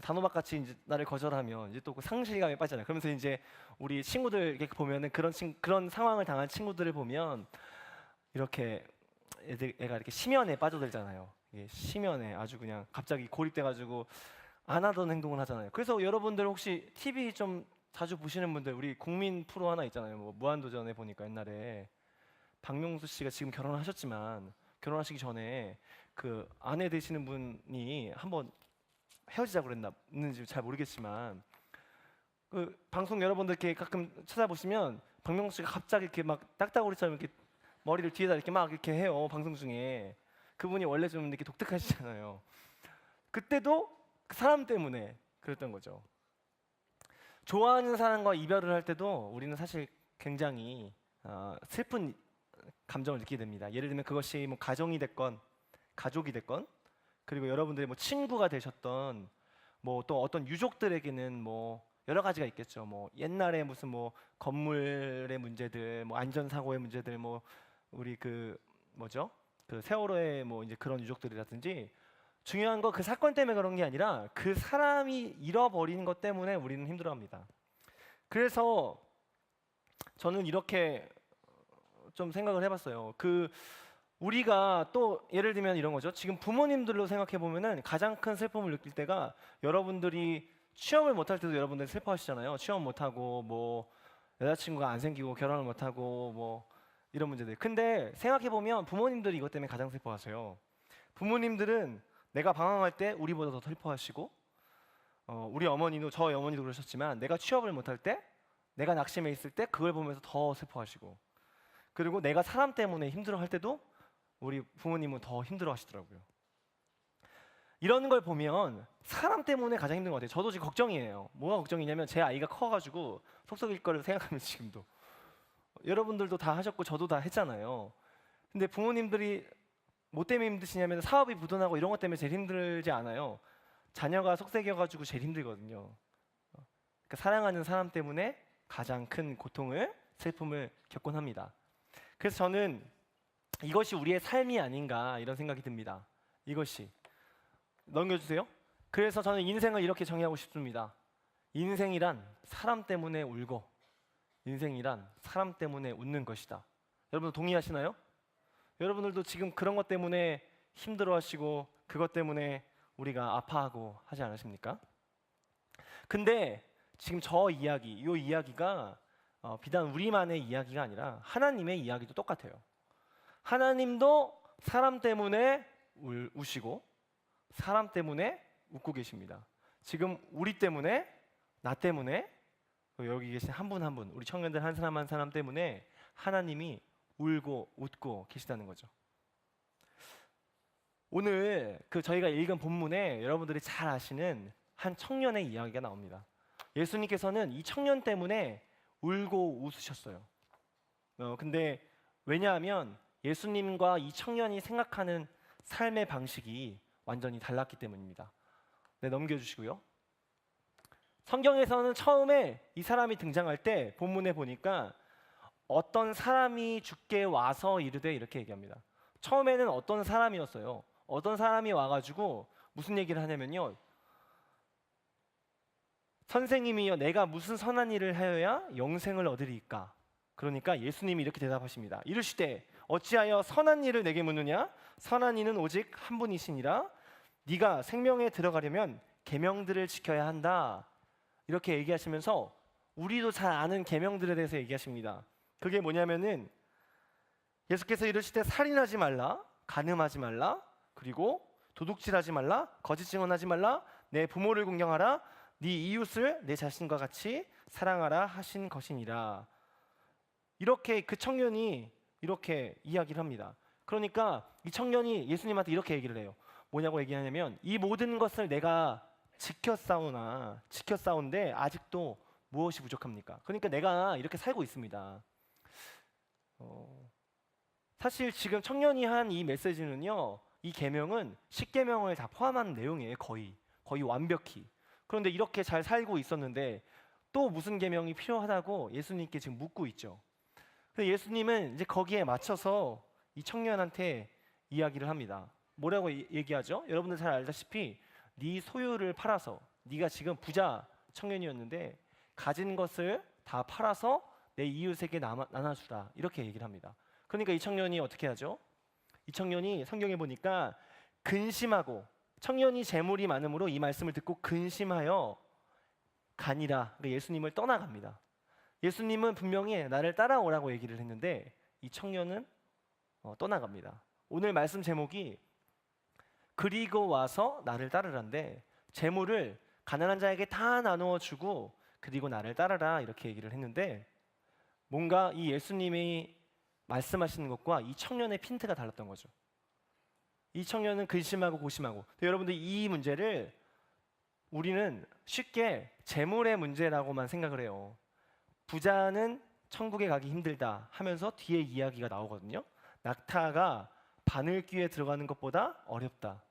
단호박 같이 이제 나를 거절하면 이제 또 그 상실감에 빠지잖아요. 그러면서 이제 우리 친구들 이렇게 보면은 그런 상황을 당한 친구들을 보면 이렇게 애가 이렇게 심연에 빠져들잖아요. 이게 심연에 아주 그냥 갑자기 고립돼가지고 안 하던 행동을 하잖아요. 그래서 여러분들 혹시 TV 좀 자주 보시는 분들, 우리 국민 프로 하나 있잖아요. 뭐 무한도전에 보니까 옛날에 박명수 씨가 지금 결혼하셨지만 결혼하시기 전에 그 아내 되시는 분이 한번 헤어지자고 그랬는지 잘 모르겠지만, 그 방송 여러분들 이렇게 가끔 찾아보시면 박명수 씨가 갑자기 이렇게 막 딱따구리처럼 이렇게 머리를 뒤에다 이렇게 막 이렇게 해요, 방송 중에. 그분이 원래 좀 이렇게 독특하시잖아요. 그때도 그 사람 때문에 그랬던 거죠. 좋아하는 사람과 이별을 할 때도 우리는 사실 굉장히 슬픈 감정을 느끼게 됩니다. 예를 들면 그것이 뭐 가정이 됐건 가족이 됐건, 그리고 여러분들이 뭐 친구가 되셨던, 뭐 또 어떤 유족들에게는 뭐 여러 가지가 있겠죠. 뭐 옛날에 무슨 뭐 건물의 문제들, 뭐 안전사고의 문제들, 뭐 우리 그 뭐죠? 그 세월호의 뭐 이제 그런 유족들이라든지, 중요한 거 그 사건 때문에 그런 게 아니라 그 사람이 잃어버린 것 때문에 우리는 힘들어합니다. 그래서 저는 이렇게 좀 생각을 해봤어요. 우리가 또 예를 들면 이런 거죠. 지금 부모님들로 생각해 보면은 가장 큰 슬픔을 느낄 때가, 여러분들이 취업을 못할 때도 여러분들 슬퍼하시잖아요. 취업 못하고 뭐 여자친구가 안 생기고 결혼을 못하고 뭐 이런 문제들. 근데 생각해 보면 부모님들이 이것 때문에 가장 슬퍼하세요. 부모님들은 내가 방황할 때 우리보다 더 슬퍼하시고, 우리 어머니도, 저희 어머니도 그러셨지만 내가 취업을 못할 때, 내가 낙심해 있을 때 그걸 보면서 더 슬퍼하시고, 그리고 내가 사람 때문에 힘들어할 때도 우리 부모님은 더 힘들어하시더라고요. 이런 걸 보면 사람 때문에 가장 힘든 것 같아요. 저도 지금 걱정이에요. 뭐가 걱정이냐면 제 아이가 커가지고 속썩일 거를 생각하면 지금도 여러분들도 다 하셨고 저도 다 했잖아요. 근데 부모님들이 뭐 때문에 힘드시냐면 사업이 부도나고 이런 것 때문에 제일 힘들지 않아요. 자녀가 속썩여가지고 제일 힘들거든요. 그러니까 사랑하는 사람 때문에 가장 큰 고통을 슬픔을 겪곤 합니다. 그래서 저는 이것이 우리의 삶이 아닌가 이런 생각이 듭니다. 이것이 넘겨주세요. 그래서 저는 인생을 이렇게 정의하고 싶습니다. 인생이란 사람 때문에 울고 인생이란 사람 때문에 웃는 것이다. 여러분 동의하시나요? 여러분들도 지금 그런 것 때문에 힘들어하시고 그것 때문에 우리가 아파하고 하지 않으십니까? 근데 지금 저 이야기, 이 이야기가 비단 우리만의 이야기가 아니라 하나님의 이야기도 똑같아요. 하나님도 사람 때문에 우시고 사람 때문에 웃고 계십니다. 지금 우리 때문에, 나 때문에, 여기 계신 한 분 한 분, 우리 청년들 한 사람 한 사람 때문에 하나님이 울고 웃고 계시다는 거죠. 오늘 저희가 읽은 본문에 여러분들이 잘 아시는 한 청년의 이야기가 나옵니다. 예수님께서는 이 청년 때문에 울고 웃으셨어요. 근데 왜냐하면 예수님과 이 청년이 생각하는 삶의 방식이 완전히 달랐기 때문입니다. 네, 넘겨주시고요. 성경에서는 처음에 이 사람이 등장할 때 본문에 보니까 어떤 사람이 주께 와서 이르되 이렇게 얘기합니다. 처음에는 어떤 사람이었어요. 어떤 사람이 와가지고 무슨 얘기를 하냐면요. 선생님이여 내가 무슨 선한 일을 하여야 영생을 얻으리이까. 그러니까 예수님이 이렇게 대답하십니다. 이르시되 어찌하여 선한 일을 내게 묻느냐? 선한 이는 오직 한 분이시니라. 네가 생명에 들어가려면 계명들을 지켜야 한다. 이렇게 얘기하시면서 우리도 잘 아는 계명들에 대해서 얘기하십니다. 그게 뭐냐면은 예수께서 이르시되 살인하지 말라, 간음하지 말라, 그리고 도둑질하지 말라, 거짓 증언하지 말라, 내 부모를 공경하라, 네 이웃을 내 자신과 같이 사랑하라 하신 것이니라. 이렇게 그 청년이 이렇게 이야기를 합니다. 그러니까 이 청년이 예수님한테 이렇게 얘기를 해요. 뭐냐고 얘기하냐면 이 모든 것을 내가 지켰사온데 아직도 무엇이 부족합니까? 그러니까 내가 이렇게 살고 있습니다. 사실 지금 청년이 한 이 메시지는요, 이 계명은 10계명을 다 포함하는 내용이에요. 거의 완벽히. 그런데 이렇게 잘 살고 있었는데 또 무슨 계명이 필요하다고 예수님께 지금 묻고 있죠. 그래서 예수님은 이제 거기에 맞춰서 이 청년한테 이야기를 합니다. 뭐라고 얘기하죠? 여러분들 잘 알다시피 네 소유를 팔아서, 네가 지금 부자 청년이었는데 가진 것을 다 팔아서 내 이웃에게 나눠주라, 이렇게 얘기를 합니다. 그러니까 이 청년이 어떻게 하죠? 이 청년이 성경에 보니까 근심하고, 청년이 재물이 많으므로 이 말씀을 듣고 근심하여 가니라, 그러니까 예수님을 떠나갑니다. 예수님은 분명히 나를 따라오라고 얘기를 했는데 이 청년은 떠나갑니다. 오늘 말씀 제목이 그리고 와서 나를 따르라인데, 재물을 가난한 자에게 다 나누어 주고 그리고 나를 따르라, 이렇게 얘기를 했는데 뭔가 이 예수님이 말씀하시는 것과 이 청년의 핀트가 달랐던 거죠. 이 청년은 근심하고 고심하고. 여러분들 이 문제를 우리는 쉽게 재물의 문제라고만 생각을 해요. 부자는 천국에 가기 힘들다 하면서 뒤에 이야기가 나오거든요. 낙타가 바늘귀에 들어가는 것보다 어렵다.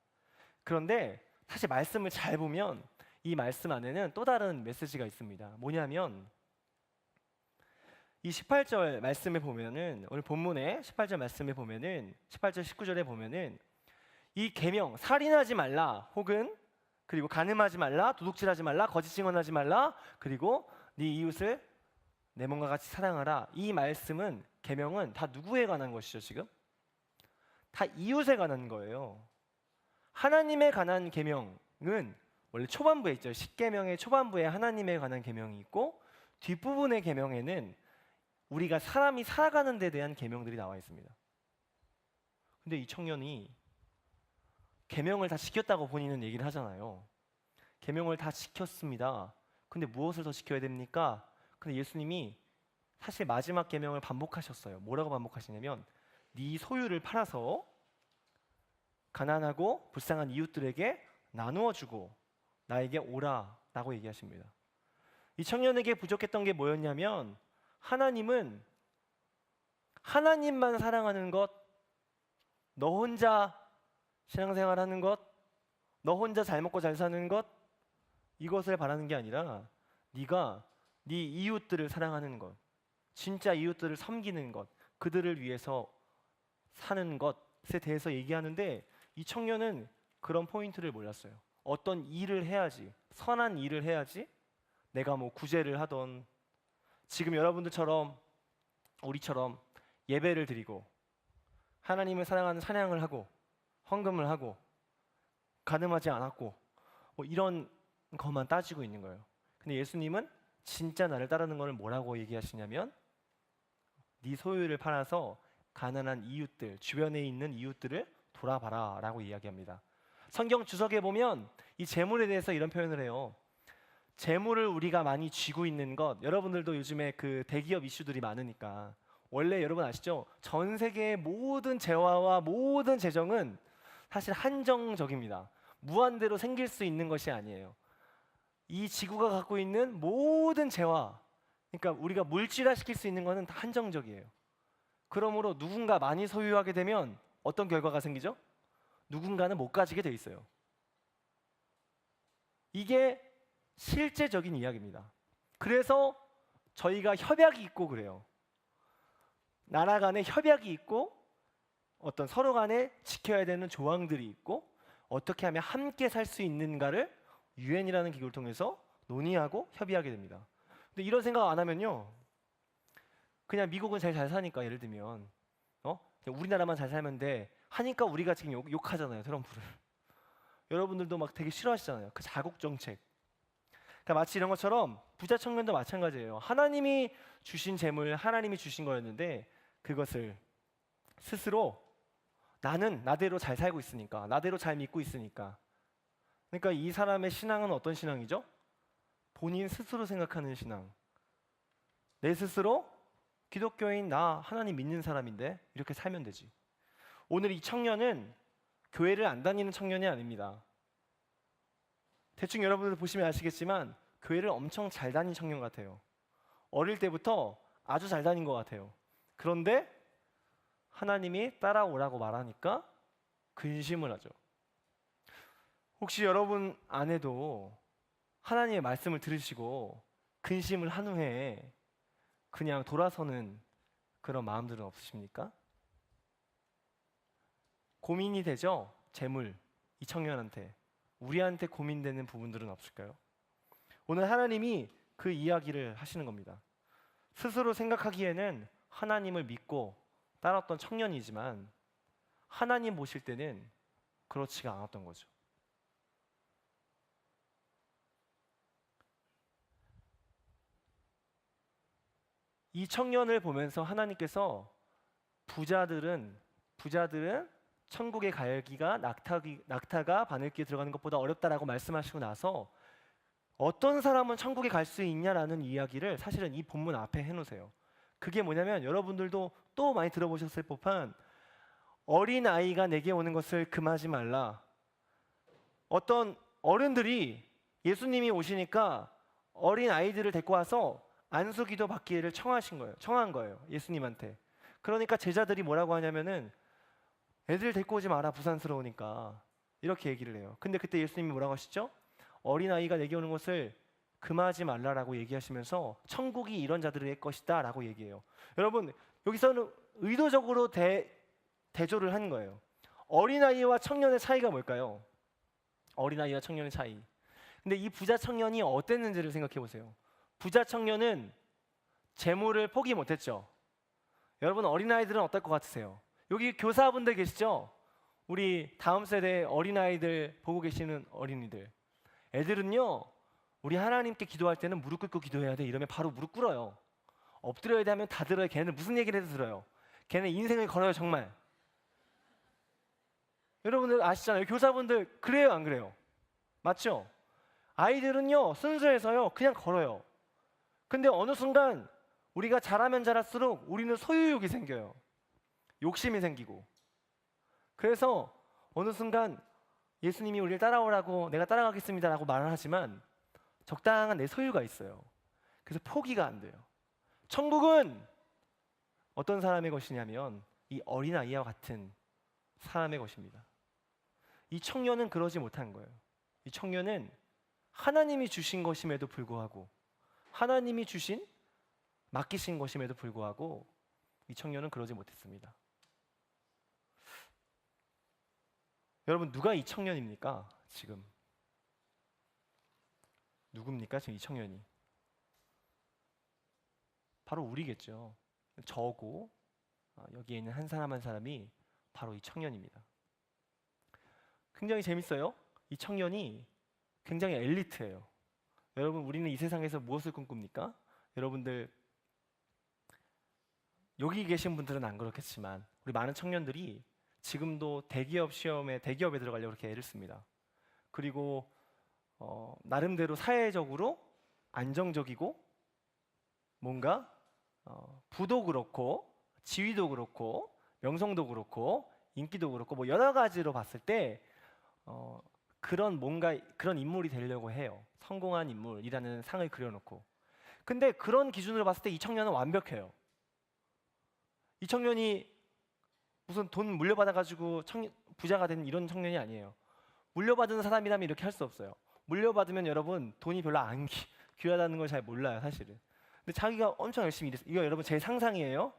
그런데 사실 말씀을 잘 보면 이 말씀 안에는 또 다른 메시지가 있습니다. 뭐냐면 이 18절 말씀에 보면은, 오늘 본문에 18절 말씀에 보면은 18절 19절에 보면은 이 계명, 살인하지 말라, 혹은 그리고 간음하지 말라, 도둑질하지 말라, 거짓 증언하지 말라, 그리고 네 이웃을 내 몸과 같이 사랑하라, 이 말씀은, 계명은 다 누구에 관한 것이죠? 지금 다 이웃에 관한 거예요. 하나님에 관한 계명은 원래 초반부에 있죠. 10계명의 초반부에 하나님에 관한 계명이 있고 뒷부분의 계명에는 우리가 사람이 살아가는 데 대한 계명들이 나와 있습니다. 근데 이 청년이 계명을 다 지켰다고 본인은 얘기를 하잖아요. 계명을 다 지켰습니다. 근데 무엇을 더 지켜야 됩니까? 근데 예수님이 사실 마지막 계명을 반복하셨어요. 뭐라고 반복하시냐면 네 소유를 팔아서 가난하고 불쌍한 이웃들에게 나누어 주고 나에게 오라라고 얘기하십니다. 이 청년에게 부족했던 게 뭐였냐면 하나님은 하나님만 사랑하는 것, 너 혼자 신앙생활하는 것, 너 혼자 잘 먹고 잘 사는 것, 이것을 바라는 게 아니라 네가 네 이웃들을 사랑하는 것, 진짜 이웃들을 섬기는 것, 그들을 위해서 사는 것에 대해서 얘기하는데 이 청년은 그런 포인트를 몰랐어요. 어떤 일을 해야지, 선한 일을 해야지 내가 뭐 구제를 하던, 지금 여러분들처럼 우리처럼 예배를 드리고 하나님을 사랑하는 찬양을 하고 헌금을 하고 가늠하지 않았고 뭐 이런 것만 따지고 있는 거예요. 근데 예수님은 진짜 나를 따르는 것을 뭐라고 얘기하시냐면 네 소유를 팔아서 가난한 이웃들, 주변에 있는 이웃들을 돌아봐라 라고 이야기합니다. 성경 주석에 보면 이 재물에 대해서 이런 표현을 해요. 재물을 우리가 많이 쥐고 있는 것, 여러분들도 요즘에 그 대기업 이슈들이 많으니까 원래 여러분 아시죠? 전 세계의 모든 재화와 모든 재정은 사실 한정적입니다. 무한대로 생길 수 있는 것이 아니에요. 이 지구가 갖고 있는 모든 재화, 그러니까 우리가 물질화 시킬 수 있는 것은 다 한정적이에요. 그러므로 누군가 많이 소유하게 되면 어떤 결과가 생기죠? 누군가는 못 가지게 돼 있어요. 이게 실제적인 이야기입니다. 그래서 저희가 협약이 있고 그래요. 나라 간에 협약이 있고 어떤 서로 간에 지켜야 되는 조항들이 있고 어떻게 하면 함께 살 수 있는가를 유엔이라는 기구를 통해서 논의하고 협의하게 됩니다. 근데 이런 생각 안 하면요, 그냥 미국은 잘 사니까 예를 들면 우리나라만 잘 살면 돼 하니까 우리가 지금 욕하잖아요, 트럼프를. 여러분들도 막 되게 싫어하시잖아요, 그 자국 정책. 그러니까 마치 이런 것처럼 부자 청년도 마찬가지예요. 하나님이 주신 재물, 하나님이 주신 거였는데 그것을 스스로 나는 나대로 잘 살고 있으니까, 나대로 잘 믿고 있으니까. 그러니까 이 사람의 신앙은 어떤 신앙이죠? 본인 스스로 생각하는 신앙. 내 스스로 기독교인 나 하나님 믿는 사람인데 이렇게 살면 되지. 오늘 이 청년은 교회를 안 다니는 청년이 아닙니다. 대충 여러분들 보시면 아시겠지만 교회를 엄청 잘 다닌 청년 같아요. 어릴 때부터 아주 잘 다닌 것 같아요. 그런데 하나님이 따라오라고 말하니까 근심을 하죠. 혹시 여러분 안에도 하나님의 말씀을 들으시고 근심을 한 후에 그냥 돌아서는 그런 마음들은 없으십니까? 고민이 되죠? 재물, 이 청년한테. 우리한테 고민되는 부분들은 없을까요? 오늘 하나님이 그 이야기를 하시는 겁니다. 스스로 생각하기에는 하나님을 믿고 따랐던 청년이지만 하나님 보실 때는 그렇지가 않았던 거죠. 이 청년을 보면서 하나님께서 부자들은 천국에 가기가 낙타가 바늘기에 들어가는 것보다 어렵다라고 말씀하시고 나서 어떤 사람은 천국에 갈 수 있냐라는 이야기를 사실은 이 본문 앞에 해놓으세요. 그게 뭐냐면 여러분들도 또 많이 들어보셨을 법한 어린 아이가 내게 오는 것을 금하지 말라. 어떤 어른들이 예수님이 오시니까 어린 아이들을 데리고 와서 안수기도 받기를 청한 거예요. 예수님한테. 그러니까 제자들이 뭐라고 하냐면은 애들 데리고 오지 마라, 부산스러우니까. 이렇게 얘기를 해요. 근데 그때 예수님이 뭐라고 하시죠? 어린아이가 내게 오는 것을 금하지 말라라고 얘기하시면서 천국이 이런 자들의 것이다 라고 얘기해요. 여러분, 여기서는 의도적으로 대조를 한 거예요. 어린아이와 청년의 차이가 뭘까요? 어린아이와 청년의 차이. 근데 이 부자 청년이 어땠는지를 생각해 보세요. 부자 청년은 재물을 포기 못했죠. 여러분, 어린아이들은 어떨 것 같으세요? 여기 교사분들 계시죠? 우리 다음 세대 어린아이들 보고 계시는 어린이들. 애들은요, 우리 하나님께 기도할 때는 무릎 꿇고 기도해야 돼 이러면 바로 무릎 꿇어요. 엎드려야 돼 하면 다 들어요. 걔네는 무슨 얘기를 해도 들어요. 걔네 인생을 걸어요, 정말. 여러분들 아시잖아요. 교사분들 그래요, 안 그래요? 맞죠? 아이들은요, 순수해서요, 그냥 걸어요. 근데 어느 순간 우리가 자라면 자랄수록 우리는 소유욕이 생겨요. 욕심이 생기고. 그래서 어느 순간 예수님이 우리를 따라오라고 내가 따라가겠습니다라고 말을 하지만 적당한 내 소유가 있어요. 그래서 포기가 안 돼요. 천국은 어떤 사람의 것이냐면 이 어린아이와 같은 사람의 것입니다. 이 청년은 그러지 못한 거예요. 이 청년은 하나님이 주신 것임에도 불구하고 하나님이 주신 맡기신 것임에도 불구하고 이 청년은 그러지 못했습니다. 여러분 누가 이 청년입니까? 지금 누굽니까? 지금 이 청년이 바로 우리겠죠. 저고 여기에 있는 한 사람 한 사람이 바로 이 청년입니다. 굉장히 재밌어요. 이 청년이 굉장히 엘리트예요. 여러분 우리는 이 세상에서 무엇을 꿈꿉니까? 여러분들 여기 계신 분들은 안 그렇겠지만 우리 많은 청년들이 지금도 대기업 시험에 대기업에 들어가려고 이렇게 애를 씁니다. 그리고 나름대로 사회적으로 안정적이고 뭔가 부도 그렇고 지위도 그렇고 명성도 그렇고 인기도 그렇고 뭐 여러 가지로 봤을 때 그런 뭔가 그런 인물이 되려고 해요. 성공한 인물이라는 상을 그려놓고. 근데 그런 기준으로 봤을 때 이 청년은 완벽해요. 이 청년이 무슨 돈 물려받아가지고 부자가 된 이런 청년이 아니에요. 물려받은 사람이라면 이렇게 할 수 없어요. 물려받으면 여러분 돈이 별로 안 귀하다는 걸 잘 몰라요, 사실은. 근데 자기가 엄청 열심히 일했어요. 이거 여러분 제 상상이에요.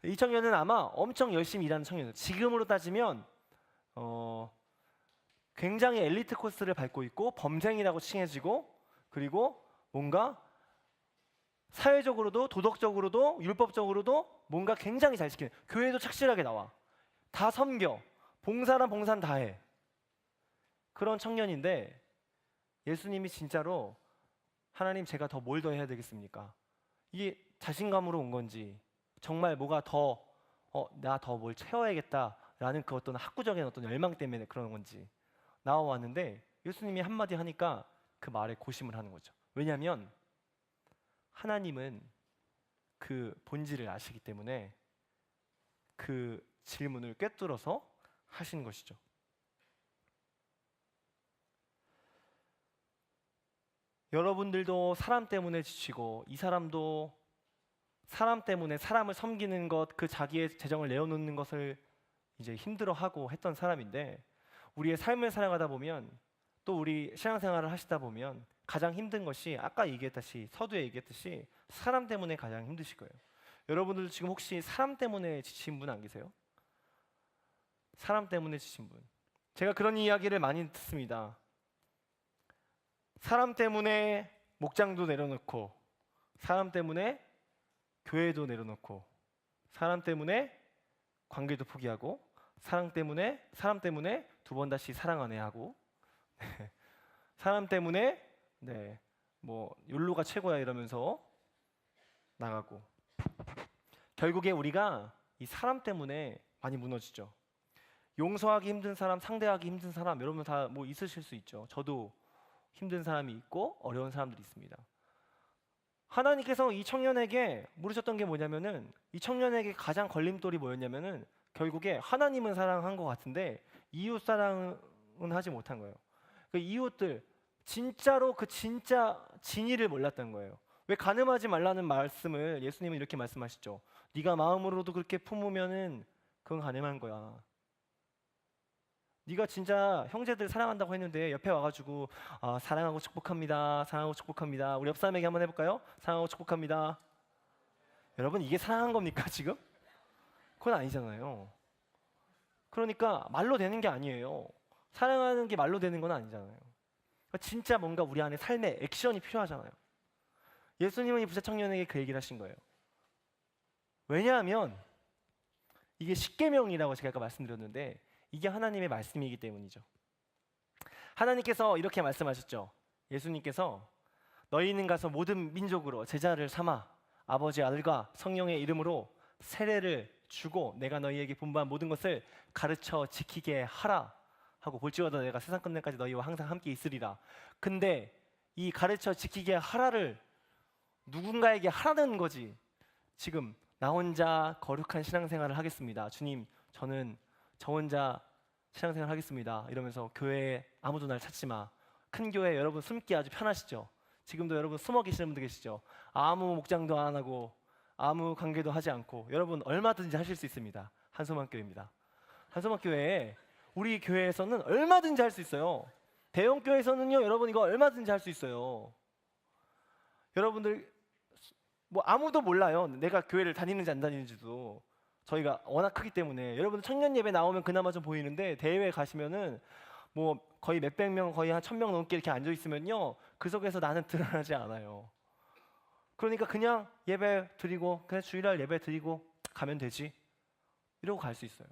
이 청년은 아마 엄청 열심히 일하는 청년이에요. 지금으로 따지면 굉장히 엘리트 코스를 밟고 있고 범생이라고 칭해지고 그리고 뭔가 사회적으로도 도덕적으로도 율법적으로도 뭔가 굉장히 잘 지키는 교회도 착실하게 나와 다 섬겨 봉사란 봉사는 다 해 그런 청년인데 예수님이 진짜로 하나님 제가 더 뭘 더 해야 되겠습니까? 이게 자신감으로 온 건지 정말 뭐가 더 나 더 뭘 채워야겠다라는 그 어떤 학구적인 어떤 열망 때문에 그런 건지 나와왔는데 예수님이 한마디 하니까 그 말에 고심을 하는 거죠. 왜냐하면 하나님은 그 본질을 아시기 때문에 그 질문을 꿰뚫어서 하신 것이죠. 여러분들도 사람 때문에 지치고 이 사람도 사람 때문에 사람을 섬기는 것, 그 자기의 재정을 내어놓는 것을 이제 힘들어하고 했던 사람인데 우리의 삶을 살아가다 보면 또 우리 신앙생활을 하시다 보면 가장 힘든 것이 아까 얘기했듯이 서두에 얘기했듯이 사람 때문에 가장 힘드실 거예요. 여러분들 지금 혹시 사람 때문에 지친 분 안 계세요? 사람 때문에 지친 분. 제가 그런 이야기를 많이 듣습니다. 사람 때문에 목장도 내려놓고 사람 때문에 교회도 내려놓고 사람 때문에 관계도 포기하고 사람 때문에 두 번 다시 사랑 안 해 하고 사람 때문에 뭐 욜로가 최고야 이러면서 나가고 결국에 우리가 이 사람 때문에 많이 무너지죠. 용서하기 힘든 사람, 상대하기 힘든 사람 여러분 다 뭐 있으실 수 있죠. 저도 힘든 사람이 있고 어려운 사람들이 있습니다. 하나님께서 이 청년에게 물으셨던 게 뭐냐면은 이 청년에게 가장 걸림돌이 뭐였냐면은 결국에 하나님은 사랑한 것 같은데 이웃 사랑은 하지 못한 거예요. 그 이웃들 진짜로 그 진짜 진의를 몰랐던 거예요. 왜 간음하지 말라는 말씀을 예수님은 이렇게 말씀하시죠. 네가 마음으로도 그렇게 품으면은 그건 간음한 거야. 네가 진짜 형제들 사랑한다고 했는데 옆에 와가지고 사랑하고 축복합니다. 사랑하고 축복합니다. 우리 옆 사람에게 한번 해볼까요? 사랑하고 축복합니다. 여러분 이게 사랑한 겁니까 지금? 그건 아니잖아요. 그러니까 말로 되는 게 아니에요. 사랑하는 게 말로 되는 건 아니잖아요. 그러니까 진짜 뭔가 우리 안에 삶의 액션이 필요하잖아요. 예수님은 이 부자 청년에게 그 얘기를 하신 거예요. 왜냐하면 이게 십계명이라고 제가 아까 말씀드렸는데 이게 하나님의 말씀이기 때문이죠. 하나님께서 이렇게 말씀하셨죠. 예수님께서 너희는 가서 모든 민족으로 제자를 삼아 아버지 아들과 성령의 이름으로 세례를 주고 내가 너희에게 분부한 모든 것을 가르쳐 지키게 하라 하고 볼지어다 내가 세상 끝날까지 너희와 항상 함께 있으리라. 근데 이 가르쳐 지키게 하라를 누군가에게 하라는 거지. 지금 나 혼자 거룩한 신앙생활을 하겠습니다. 주님 저는 저 혼자 신앙생활 하겠습니다 이러면서 교회에 아무도 날 찾지 마. 큰 교회 여러분 숨기 아주 편하시죠? 지금도 여러분 숨어 계시는 분들 계시죠? 아무 목장도 안 하고 아무 관계도 하지 않고 여러분 얼마든지 하실 수 있습니다. 한소만 교회입니다. 한소만 교회, 우리 교회에서는 얼마든지 할 수 있어요. 대형 교회에서는요 여러분 이거 얼마든지 할 수 있어요. 여러분들 뭐 아무도 몰라요. 내가 교회를 다니는지 안 다니는지도. 저희가 워낙 크기 때문에 여러분 청년 예배 나오면 그나마 좀 보이는데 대회 가시면은 뭐 거의 몇백 명, 거의 한 1,000명 넘게 이렇게 앉아 있으면요 그 속에서 나는 드러나지 않아요. 그러니까 그냥 예배 드리고 그냥 주일날 예배 드리고 가면 되지 이러고 갈 수 있어요.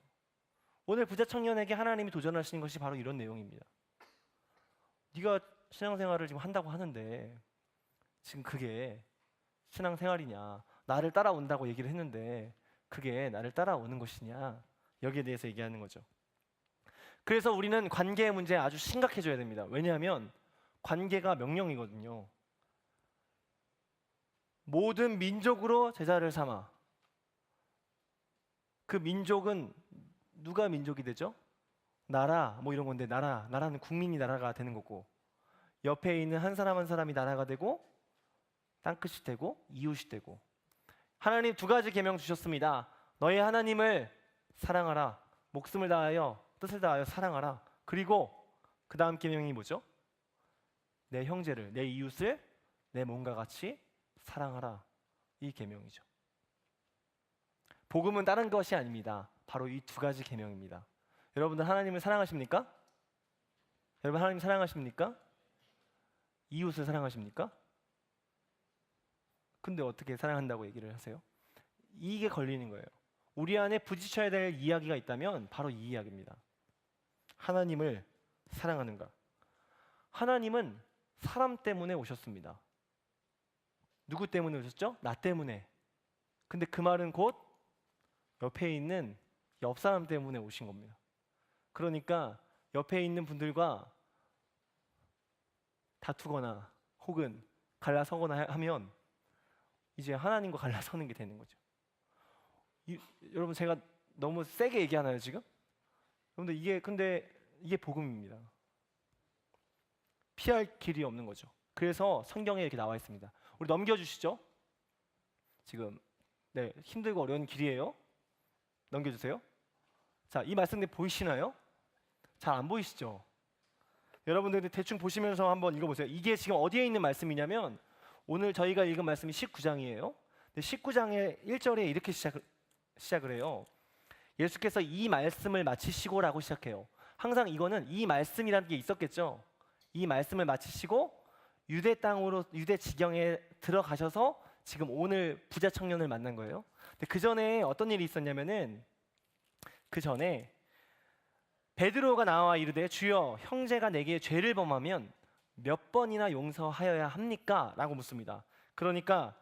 오늘 부자 청년에게 하나님이 도전하시는 것이 바로 이런 내용입니다. 네가 신앙생활을 지금 한다고 하는데 지금 그게 신앙생활이냐, 나를 따라온다고 얘기를 했는데 그게 나를 따라오는 것이냐, 여기에 대해서 얘기하는 거죠. 그래서 우리는 관계의 문제에 아주 심각해져야 됩니다. 왜냐하면 관계가 명령이거든요. 모든 민족으로 제자를 삼아. 그 민족은 누가 민족이 되죠? 나라 뭐 이런 건데 나라는 국민이 나라가 되는 거고 옆에 있는 한 사람 한 사람이 나라가 되고 땅끝이 되고 이웃이 되고. 하나님 두 가지 계명 주셨습니다. 너희 하나님을 사랑하라. 목숨을 다하여 뜻을 다하여 사랑하라. 그리고 그 다음 계명이 뭐죠? 내 형제를, 내 이웃을 내 몸과 같이 사랑하라. 이 계명이죠. 복음은 다른 것이 아닙니다. 바로 이 두 가지 계명입니다. 여러분들 하나님을 사랑하십니까? 여러분 하나님 사랑하십니까? 이웃을 사랑하십니까? 근데 어떻게 사랑한다고 얘기를 하세요? 이게 걸리는 거예요. 우리 안에 부딪혀야 될 이야기가 있다면 바로 이 이야기입니다. 하나님을 사랑하는가? 하나님은 사람 때문에 오셨습니다. 누구 때문에 오셨죠? 나 때문에. 근데 그 말은 곧 옆에 있는 옆 사람 때문에 오신 겁니다. 그러니까 옆에 있는 분들과 다투거나 혹은 갈라서거나 하면 이제 하나님과 갈라서는 게 되는 거죠. 여러분 제가 너무 세게 얘기하나요 지금? 여러분들 근데 이게 복음입니다. 피할 길이 없는 거죠. 그래서 성경에 이렇게 나와 있습니다. 우리 넘겨주시죠. 지금 네 힘들고 어려운 길이에요. 넘겨주세요. 자, 이 말씀들 보이시나요? 잘 안 보이시죠? 여러분들 대충 보시면서 한번 읽어보세요. 이게 지금 어디에 있는 말씀이냐면 오늘 저희가 읽은 말씀이 19장이에요. 19장의 1절에 이렇게 시작을 해요. 예수께서 이 말씀을 마치시고라고 시작해요. 항상 이거는 이 말씀이라는 게 있었겠죠. 이 말씀을 마치시고 유대 땅으로 유대 지경에 들어가셔서 지금 오늘 부자 청년을 만난 거예요. 근데 그 전에 어떤 일이 있었냐면은 그 전에 베드로가 나와 이르되 주여 형제가 내게 죄를 범하면 몇 번이나 용서하여야 합니까? 라고 묻습니다. 그러니까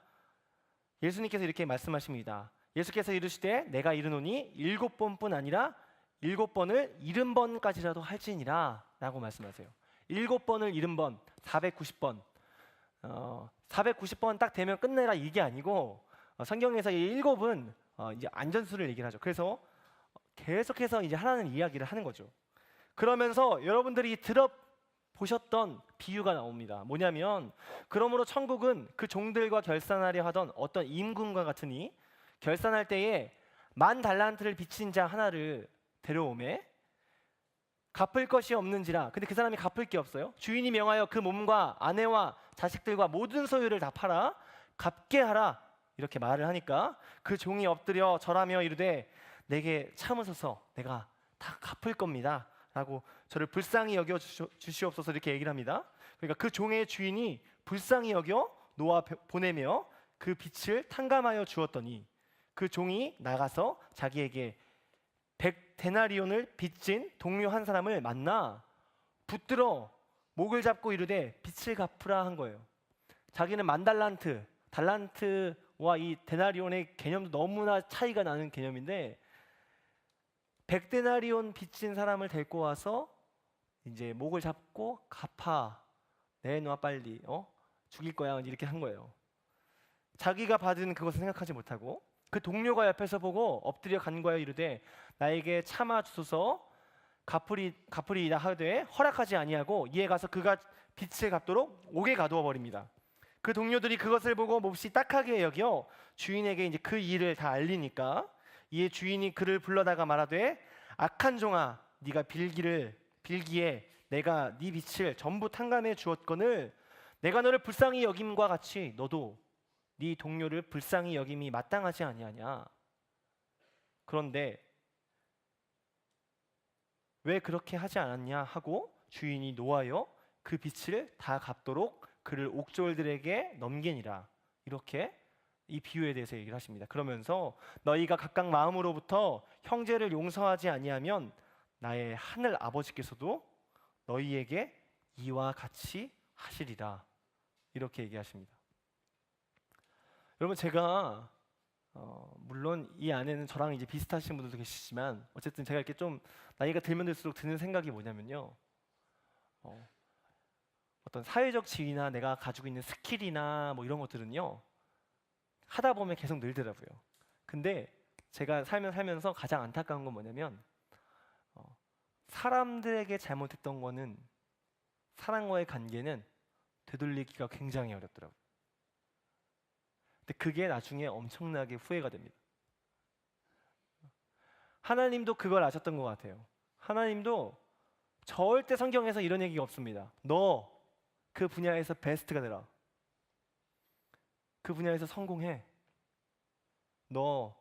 예수님께서 이렇게 말씀하십니다. 예수께서 이르시되 내가 이르노니 7번뿐 아니라 7번을 70번까지라도 할지니라 라고 말씀하세요. 7번을 70번, 490번 490번 딱 되면 끝내라 이게 아니고 성경에서 이 7은 이제 안전수를 얘기를 하죠. 그래서 계속해서 이제 하나는 이야기를 하는 거죠. 그러면서 여러분들이 들어보셨던 비유가 나옵니다. 뭐냐면 그러므로 천국은 그 종들과 결산하려 하던 어떤 임금과 같으니 결산할 때에 10,000달란트를 빚진 자 하나를 데려오매 갚을 것이 없는지라. 근데 그 사람이 갚을 게 없어요. 주인이 명하여 그 몸과 아내와 자식들과 모든 소유를 다 팔아 갚게 하라 이렇게 말을 하니까 그 종이 엎드려 절하며 이르되 내게 참으소서 내가 다 갚을 겁니다 라고 저를 불쌍히 여겨 주시옵소서 이렇게 얘기를 합니다. 그러니까 그 종의 주인이 불쌍히 여겨 놓아 보내며 그 빚을 탕감하여 주었더니 그 종이 나가서 자기에게 100데나리온을 빚진 동료 한 사람을 만나 붙들어 목을 잡고 이르되 빚을 갚으라 한 거예요. 자기는 10,000달란트, 달란트와 이 데나리온의 개념도 너무나 차이가 나는 개념인데 100데나리온 빚진 사람을 데리고 와서 이제 목을 잡고 갚아 내놔 빨리 죽일 거야 이렇게 한 거예요. 자기가 받은 그것을 생각하지 못하고 그 동료가 옆에서 보고 엎드려 간과하여 이르되 나에게 참아 주소서 갚으리이다 하되 허락하지 아니하고 이에 가서 그가 빛을 갚도록 옥에 가두어 버립니다. 그 동료들이 그것을 보고 몹시 딱하게 여겨 주인에게 이제 그 일을 다 알리니까 이에 주인이 그를 불러다가 말하되 악한 종아 네가 빌기에 내가 네 빛을 전부 탕감해 주었거늘 내가 너를 불쌍히 여김과 같이 너도 네 동료를 불쌍히 여김이 마땅하지 아니하냐. 그런데 왜 그렇게 하지 않았냐 하고 주인이 노하여 그 빛을 다 갚도록 그를 옥졸들에게 넘기니라. 이렇게 이 비유에 대해서 얘기를 하십니다. 그러면서 너희가 각각 마음으로부터 형제를 용서하지 아니하면 나의 하늘 아버지께서도 너희에게 이와 같이 하시리라. 이렇게 얘기하십니다. 여러분 제가 물론 이 안에는 저랑 이제 비슷하신 분들도 계시지만 어쨌든 제가 이렇게 좀 나이가 들면 들수록 드는 생각이 뭐냐면요. 어떤 사회적 지위나 내가 가지고 있는 스킬이나 뭐 이런 것들은요. 하다 보면 계속 늘더라고요. 근데 제가 살면서 가장 안타까운 건 뭐냐면 사람들에게 잘못했던 거는 사람과의 관계는 되돌리기가 굉장히 어렵더라고요. 근데 그게 나중에 엄청나게 후회가 됩니다. 하나님도 그걸 아셨던 것 같아요. 하나님도 절대 성경에서 이런 얘기가 없습니다. 너 그 분야에서 베스트가 되라. 그 분야에서 성공해. 너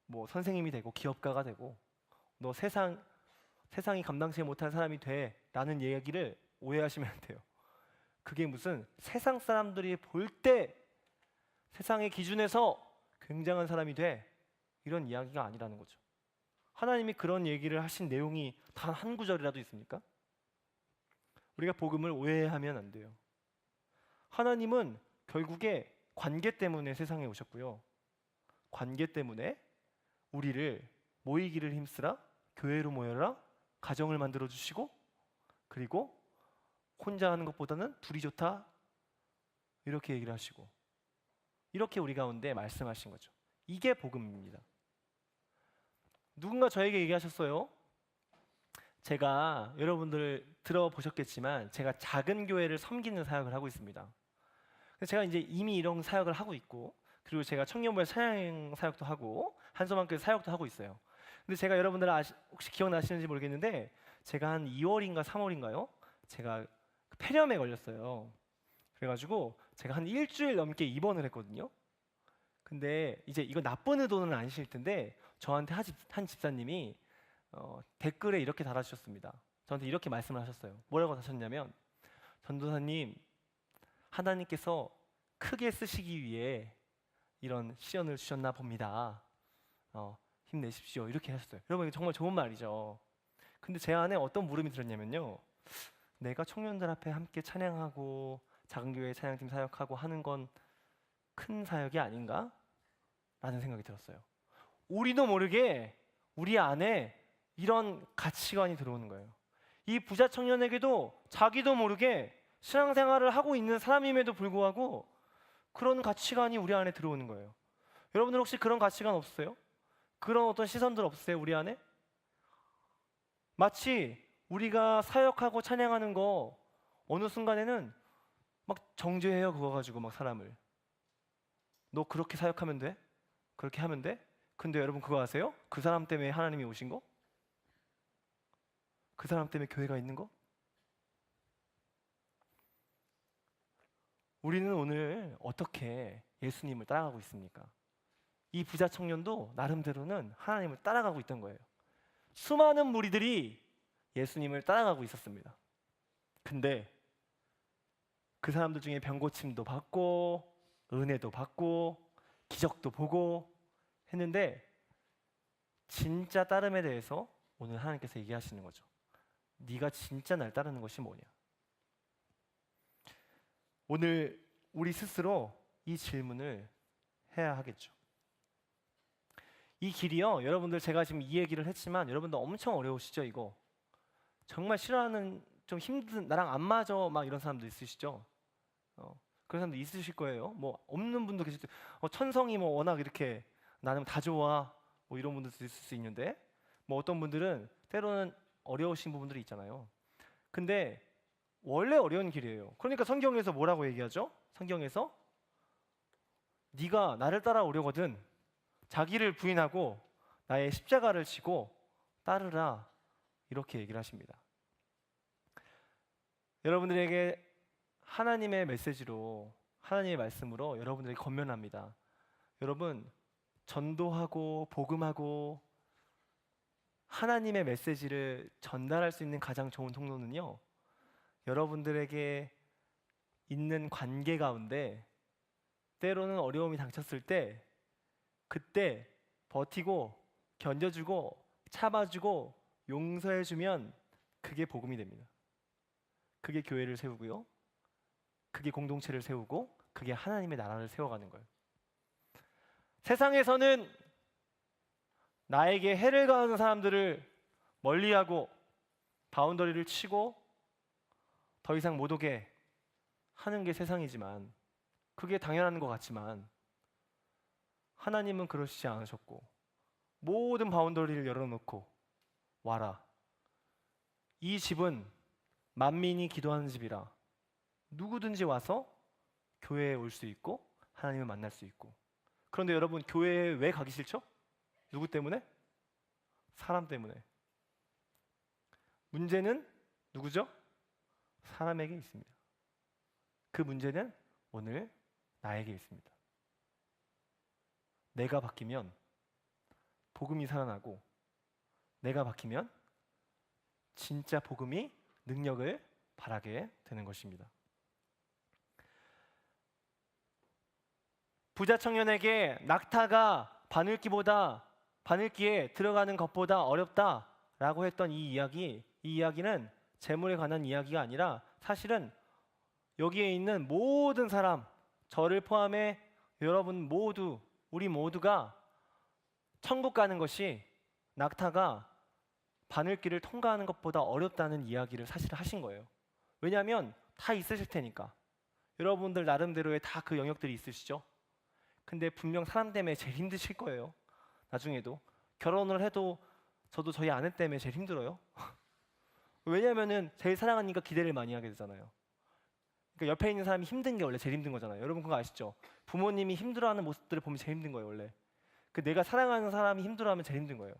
뭐 선생님이 되고 기업가가 되고 너 세상이 감당치 못한 사람이 돼 라는 얘기를 오해하시면 안 돼요. 그게 무슨 세상 사람들이 볼 때 세상의 기준에서 굉장한 사람이 돼 이런 이야기가 아니라는 거죠. 하나님이 그런 얘기를 하신 내용이 단 한 구절이라도 있습니까? 우리가 복음을 오해하면 안 돼요. 하나님은 결국에 관계 때문에 세상에 오셨고요. 관계 때문에 우리를 모이기를 힘쓰라, 교회로 모여라, 가정을 만들어 주시고 그리고 혼자 하는 것보다는 둘이 좋다 이렇게 얘기를 하시고 이렇게 우리 가운데 말씀하신 거죠. 이게 복음입니다. 누군가 저에게 얘기하셨어요. 제가 여러분들 들어보셨겠지만 제가 작은 교회를 섬기는 사역을 하고 있습니다. 그래서 제가 이제 이미 이런 사역을 하고 있고 그리고 제가 청년부의 찬양 사역도 하고 한소만교회 사역도 하고 있어요. 근데 제가 여러분들 혹시 기억나시는지 모르겠는데 제가 한 2월인가 3월인가요? 제가 폐렴에 걸렸어요. 그래가지고 제가 한 일주일 넘게 입원을 했거든요. 근데 이제 이거 나쁜 의도는 아니실 텐데 저한테 한 집사님이 댓글에 이렇게 달아주셨습니다. 저한테 이렇게 말씀을 하셨어요. 뭐라고 하셨냐면 전도사님 하나님께서 크게 쓰시기 위해 이런 시련을 주셨나 봅니다. 힘내십시오. 이렇게 하셨어요. 여러분 이거 정말 좋은 말이죠. 근데 제 안에 어떤 물음이 들었냐면요. 내가 청년들 앞에 함께 찬양하고 작은 교회 찬양팀 사역하고 하는 건 큰 사역이 아닌가? 라는 생각이 들었어요. 우리도 모르게 우리 안에 이런 가치관이 들어오는 거예요. 이 부자 청년에게도 자기도 모르게 신앙생활을 하고 있는 사람임에도 불구하고 그런 가치관이 우리 안에 들어오는 거예요. 여러분들 혹시 그런 가치관 없으세요? 그런 어떤 시선들 없으세요? 우리 안에? 마치 우리가 사역하고 찬양하는 거 어느 순간에는 막 정죄해요. 그거 가지고 막 사람을. 너 그렇게 사역하면 돼? 그렇게 하면 돼? 근데 여러분 그거 아세요? 그 사람 때문에 하나님이 오신 거? 그 사람 때문에 교회가 있는 거? 우리는 오늘 어떻게 예수님을 따라가고 있습니까? 이 부자 청년도 나름대로는 하나님을 따라가고 있던 거예요. 수많은 무리들이 예수님을 따라가고 있었습니다. 근데 그 사람들 중에 병고침도 받고 은혜도 받고 기적도 보고 했는데 진짜 따름에 대해서 오늘 하나님께서 얘기하시는 거죠. 네가 진짜 날 따르는 것이 뭐냐? 오늘 우리 스스로 이 질문을 해야 하겠죠. 이 길이요, 여러분들 제가 지금 이 얘기를 했지만 여러분들 엄청 어려우시죠? 이거 정말 싫어하는, 좀 힘든, 나랑 안 맞아 막 이런 사람도 있으시죠? 그런 사람도 있으실 거예요. 뭐 없는 분도 계실 때 천성이 뭐 워낙 이렇게 나는 다 좋아 뭐 이런 분들도 있을 수 있는데 뭐 어떤 분들은 때로는 어려우신 부분들이 있잖아요. 근데 원래 어려운 길이에요. 그러니까 성경에서 뭐라고 얘기하죠? 성경에서 네가 나를 따라오려거든 자기를 부인하고 나의 십자가를 지고 따르라, 이렇게 얘기를 하십니다. 여러분들에게 하나님의 메시지로, 하나님의 말씀으로 여러분들에게 권면합니다. 여러분, 전도하고 복음하고 하나님의 메시지를 전달할 수 있는 가장 좋은 통로는요, 여러분들에게 있는 관계 가운데 때로는 어려움이 닥쳤을 때 그때 버티고 견뎌주고 참아주고 용서해주면 그게 복음이 됩니다. 그게 교회를 세우고요, 그게 공동체를 세우고, 그게 하나님의 나라를 세워가는 거예요. 세상에서는 나에게 해를 가하는 사람들을 멀리하고 바운더리를 치고 더 이상 못 오게 하는 게 세상이지만, 그게 당연한 것 같지만 하나님은 그러시지 않으셨고 모든 바운더리를 열어놓고 와라, 이 집은 만민이 기도하는 집이라 누구든지 와서 교회에 올 수 있고 하나님을 만날 수 있고. 그런데 여러분, 교회에 왜 가기 싫죠? 누구 때문에? 사람 때문에. 문제는 누구죠? 사람에게 있습니다. 그 문제는 오늘 나에게 있습니다. 내가 바뀌면 복음이 살아나고, 내가 바뀌면 진짜 복음이 능력을 발하게 되는 것입니다. 부자 청년에게 낙타가 바늘기에 들어가는 것보다 어렵다라고 했던 이 이야기는 재물에 관한 이야기가 아니라 사실은 여기에 있는 모든 사람, 저를 포함해 여러분 모두, 우리 모두가 천국 가는 것이 낙타가 바늘길을 통과하는 것보다 어렵다는 이야기를 사실 하신 거예요. 왜냐하면 다 있으실 테니까. 여러분들 나름대로의 다 그 영역들이 있으시죠. 근데 분명 사람 때문에 제일 힘드실 거예요. 나중에도 결혼을 해도 저도 저희 아내 때문에 제일 힘들어요. 왜냐하면은 제일 사랑하니까 기대를 많이 하게 되잖아요. 그러니까 옆에 있는 사람이 힘든 게 원래 제일 힘든 거잖아요. 여러분 그거 아시죠? 부모님이 힘들어하는 모습들을 보면 제일 힘든 거예요, 원래. 그 내가 사랑하는 사람이 힘들어하면 제일 힘든 거예요.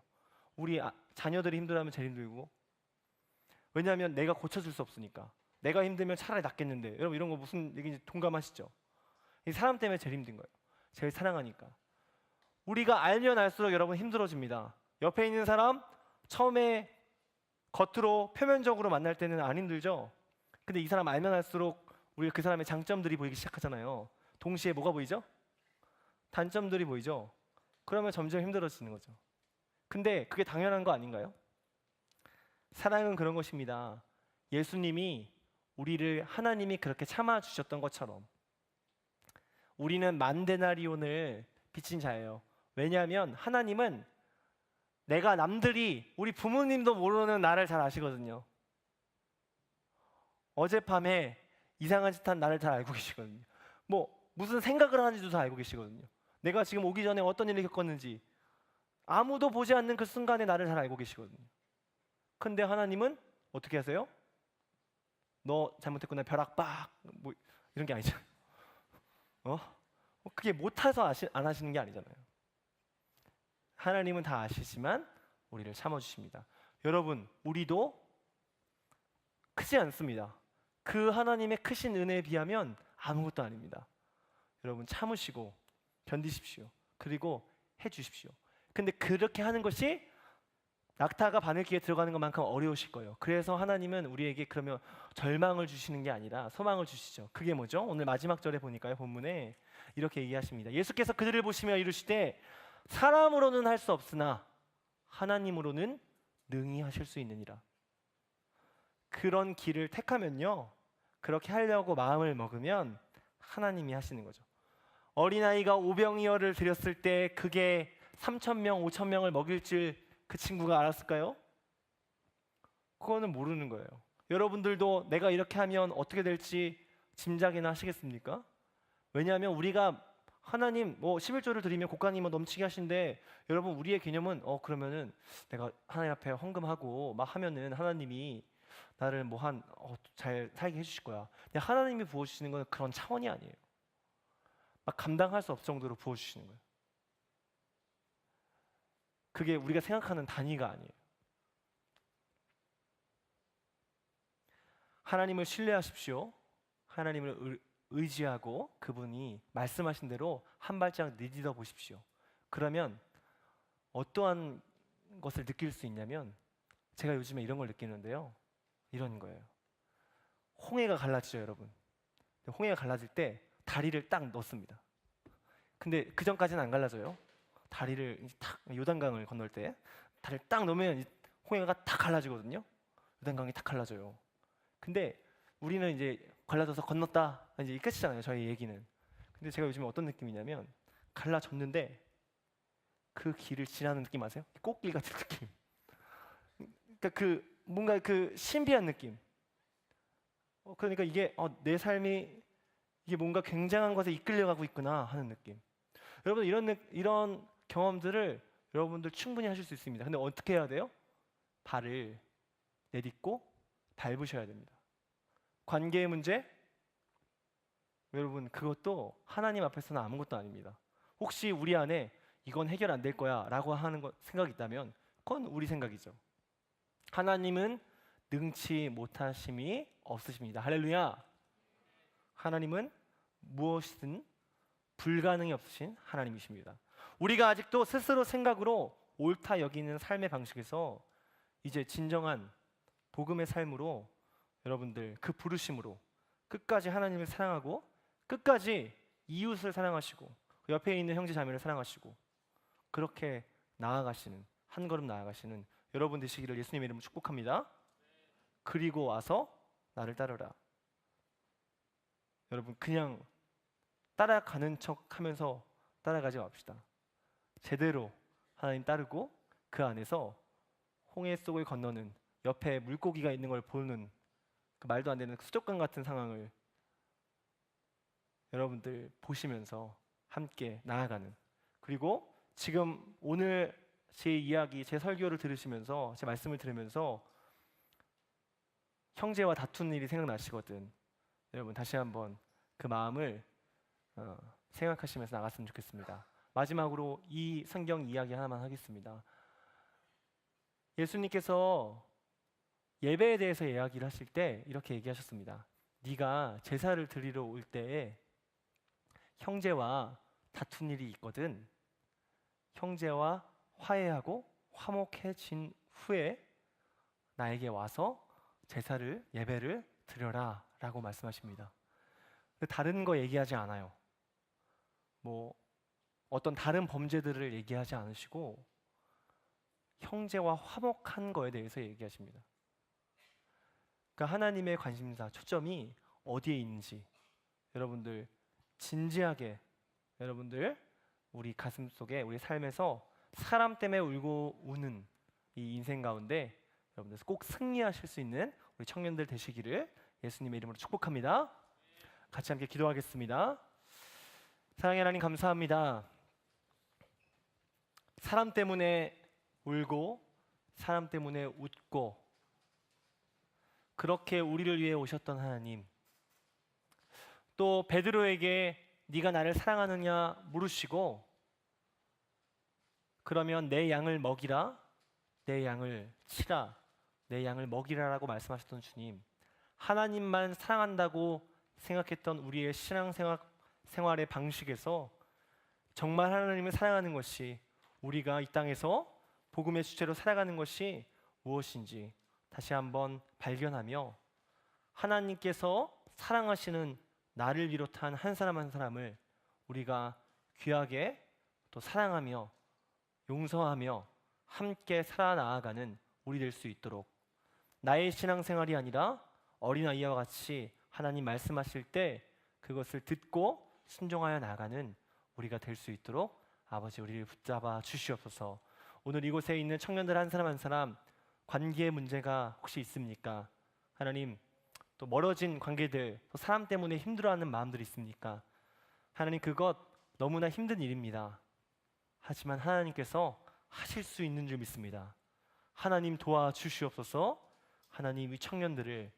우리 자녀들이 힘들어하면 제일 힘들고. 왜냐하면 내가 고쳐줄 수 없으니까. 내가 힘들면 차라리 낫겠는데. 여러분 이런 거 무슨 얘기인지 동감하시죠? 이 사람 때문에 제일 힘든 거예요. 제일 사랑하니까. 우리가 알면 알수록 여러분 힘들어집니다. 옆에 있는 사람 처음에 겉으로 표면적으로 만날 때는 안 힘들죠? 근데 이 사람 알면 알수록 우리가 그 사람의 장점들이 보이기 시작하잖아요. 동시에 뭐가 보이죠? 단점들이 보이죠? 그러면 점점 힘들어지는 거죠. 근데 그게 당연한 거 아닌가요? 사랑은 그런 것입니다. 예수님이 우리를 하나님이 그렇게 참아주셨던 것처럼 우리는 만데나리온을 비친 자예요. 왜냐하면 하나님은 내가 남들이, 우리 부모님도 모르는 나를 잘 아시거든요. 어젯밤에 이상한 짓 한 나를 잘 알고 계시거든요. 뭐 무슨 생각을 하는지도 다 알고 계시거든요. 내가 지금 오기 전에 어떤 일을 겪었는지 아무도 보지 않는 그 순간에 나를 잘 알고 계시거든요. 근데 하나님은 어떻게 하세요? 너 잘못했구나, 벼락 빡, 뭐 이런 게 아니잖아요. 그게 못해서 안 하시는 게 아니잖아요. 하나님은 다 아시지만 우리를 참아주십니다. 여러분, 우리도 크지 않습니다. 그 하나님의 크신 은혜에 비하면 아무것도 아닙니다. 여러분 참으시고 견디십시오. 그리고 해주십시오. 근데 그렇게 하는 것이 낙타가 바늘기에 들어가는 것만큼 어려우실 거예요. 그래서 하나님은 우리에게 그러면 절망을 주시는 게 아니라 소망을 주시죠. 그게 뭐죠? 오늘 마지막 절에 보니까요, 본문에 이렇게 얘기하십니다. 예수께서 그들을 보시며 이르시되 사람으로는 할 수 없으나 하나님으로는 능히 하실 수 있느니라. 그런 길을 택하면요, 그렇게 하려고 마음을 먹으면 하나님이 하시는 거죠. 어린아이가 오병이어를 드렸을 때 그게 3,000명, 5,000명을 먹일 줄 그 친구가 알았을까요? 그거는 모르는 거예요. 여러분들도 내가 이렇게 하면 어떻게 될지 짐작이나 하시겠습니까? 왜냐하면 우리가 하나님 뭐 11조를 드리면 곡간이 뭐 넘치게 하신데 여러분 우리의 개념은 그러면은 내가 하나님 앞에 헌금하고 막 하면은 하나님이 나를 뭐 잘 살게 해주실 거야. 근데 하나님이 부어주시는 건 그런 차원이 아니에요. 막 감당할 수 없을 정도로 부어주시는 거예요. 그게 우리가 생각하는 단위가 아니에요. 하나님을 신뢰하십시오. 하나님을 의지하고 그분이 말씀하신 대로 한 발짝 내딛어 보십시오. 그러면 어떠한 것을 느낄 수 있냐면 제가 요즘에 이런 걸 느끼는데요. 이런 거예요. 홍해가 갈라지죠, 여러분. 홍해가 갈라질 때 다리를 딱 넣습니다. 근데 그 전까지는 안 갈라져요. 다리를 탁 요단강을 건널 때 다리를 딱 넣으면 홍해가 탁 갈라지거든요. 요단강이 탁 갈라져요. 근데 우리는 이제 갈라져서 건넜다 이제 끝이잖아요, 저희 얘기는. 근데 제가 요즘에 어떤 느낌이냐면 갈라졌는데 그 길을 지나는 느낌 아세요? 꽃길 같은 느낌. 그러니까 그 뭔가 그 신비한 느낌. 그러니까 이게 내 삶이 이게 뭔가 굉장한 것에 이끌려가고 있구나 하는 느낌. 여러분 이런 경험들을 여러분들 충분히 하실 수 있습니다. 근데 어떻게 해야 돼요? 발을 내딛고 밟으셔야 됩니다. 관계의 문제? 여러분 그것도 하나님 앞에서는 아무것도 아닙니다. 혹시 우리 안에 이건 해결 안 될 거야 라고 하는 생각이 있다면 그건 우리 생각이죠. 하나님은 능치 못하심이 없으십니다. 할렐루야. 하나님은 무엇이든 불가능이 없으신 하나님이십니다. 우리가 아직도 스스로 생각으로 옳다 여기는 삶의 방식에서 이제 진정한 복음의 삶으로 여러분들 그 부르심으로 끝까지 하나님을 사랑하고 끝까지 이웃을 사랑하시고 그 옆에 있는 형제 자매를 사랑하시고 그렇게 나아가시는 한 걸음 나아가시는 여러분 되시기를 예수님의 이름으로 축복합니다. 그리고 와서 나를 따르라. 여러분 그냥 따라가는 척하면서 따라가지 맙시다. 제대로 하나님 따르고 그 안에서 홍해 속을 건너는 옆에 물고기가 있는 걸 보는 그 말도 안 되는 수족관 같은 상황을 여러분들 보시면서 함께 나아가는, 그리고 지금 오늘 제 이야기, 제 설교를 들으시면서 제 말씀을 들으면서 형제와 다투는 일이 생각나시거든. 여러분 다시 한번 그 마음을 생각하시면서 나갔으면 좋겠습니다. 마지막으로 이 성경 이야기 하나만 하겠습니다. 예수님께서 예배에 대해서 이야기를 하실 때 이렇게 얘기하셨습니다. 네가 제사를 드리러 올 때에 형제와 다툰 일이 있거든. 형제와 화해하고 화목해진 후에 나에게 와서 제사를 예배를 드려라 라고 말씀하십니다. 다른 거 얘기하지 않아요. 뭐 어떤 다른 범죄들을 얘기하지 않으시고 형제와 화목한 거에 대해서 얘기하십니다. 그러니까 하나님의 관심사, 초점이 어디에 있는지 여러분들 진지하게 여러분들 우리 가슴 속에 우리 삶에서 사람 때문에 울고 우는 이 인생 가운데 여러분들 꼭 승리하실 수 있는 우리 청년들 되시기를 예수님의 이름으로 축복합니다. 같이 함께 기도하겠습니다. 사랑의 하나님 감사합니다. 사람 때문에 울고 사람 때문에 웃고 그렇게 우리를 위해 오셨던 하나님, 또 베드로에게 네가 나를 사랑하느냐 물으시고 그러면 내 양을 먹이라, 내 양을 치라, 내 양을 먹이라라고 말씀하셨던 주님, 하나님만 사랑한다고 생각했던 우리의 신앙생활의 방식에서 정말 하나님을 사랑하는 것이, 우리가 이 땅에서 복음의 주체로 살아가는 것이 무엇인지 다시 한번 발견하며 하나님께서 사랑하시는 나를 비롯한 한 사람 한 사람을 우리가 귀하게 또 사랑하며 용서하며 함께 살아나가는 우리 될 수 있도록, 나의 신앙생활이 아니라 어린아이와 같이 하나님 말씀하실 때 그것을 듣고 순종하여 나가는 우리가 될 수 있도록 아버지 우리를 붙잡아 주시옵소서. 오늘 이곳에 있는 청년들 한 사람 한 사람 관계의 문제가 혹시 있습니까? 하나님, 또 멀어진 관계들, 또 사람 때문에 힘들어하는 마음들이 있습니까? 하나님, 그것 너무나 힘든 일입니다. 하지만 하나님께서 하실 수 있는 줄 믿습니다. 하나님 도와주시옵소서. 하나님 이 청년들을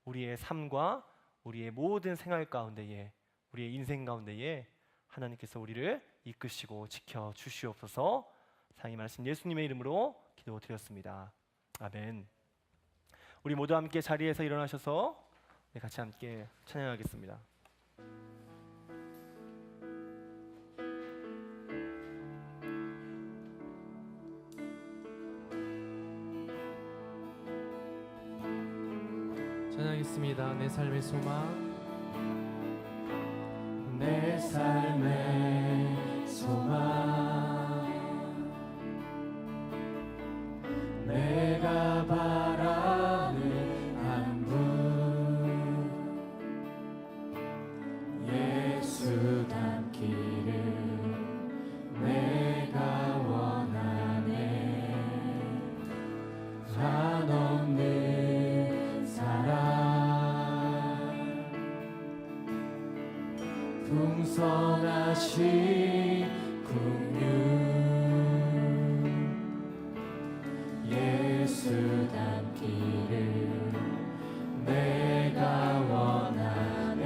우리의 삶과 우리의 모든 생활 가운데에, 우리의 인생 가운데에 하나님께서 우리를 이끄시고 지켜주시옵소서. 사랑이 많으신 예수님의 이름으로 기도드렸습니다. 아멘. 우리 모두 함께 자리에서 일어나셔서 같이 함께 찬양하겠습니다. 찬양하겠습니다. 내 삶의 소망, 내 삶의 소망, 내가 바라는 한 분, 예수 닮기를 내가 원하네. 한없는 사랑, 풍성하신 긍휼, 예수 닮기를 내가 원하네.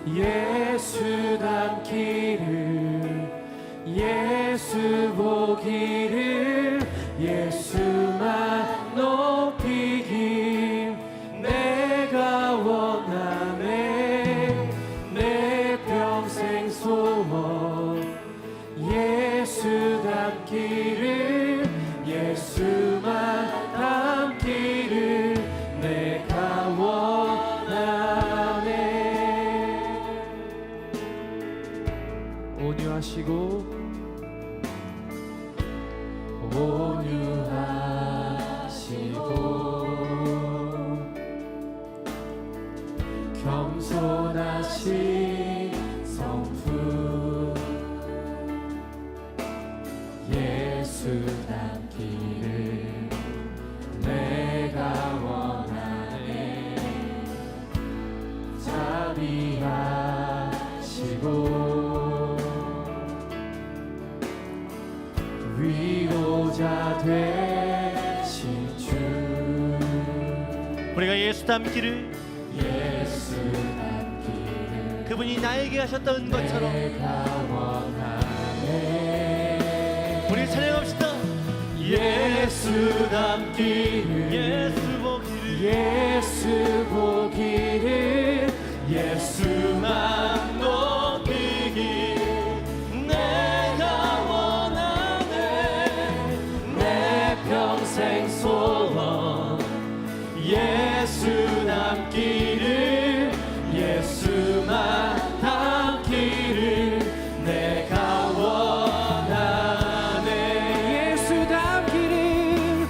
예수 닮기를, 예수 보기를, 예수만 높이길 내가 원하네. 내 평생 소원, 예수 닮기를, 예수만 닮기를 내가 원하네. 온유하시고 온유하시고 겸손하신 성품, 예수 닮기를 내가 원하네. 자비하시고 위로자 되신 주, 우리가 예수 닮기를, 예수 닮기를 그분이 나에게 하셨던 것처럼 내가 원하네. 우리 찬양합시다. 예수 닮기를, 예수 보기를, 예수 보기를, 예수만 높이길 내가 원하네. 내 평생 소원, 예수 닮기를, 예수만 닮기를 내가 원하네. 예수 닮기를,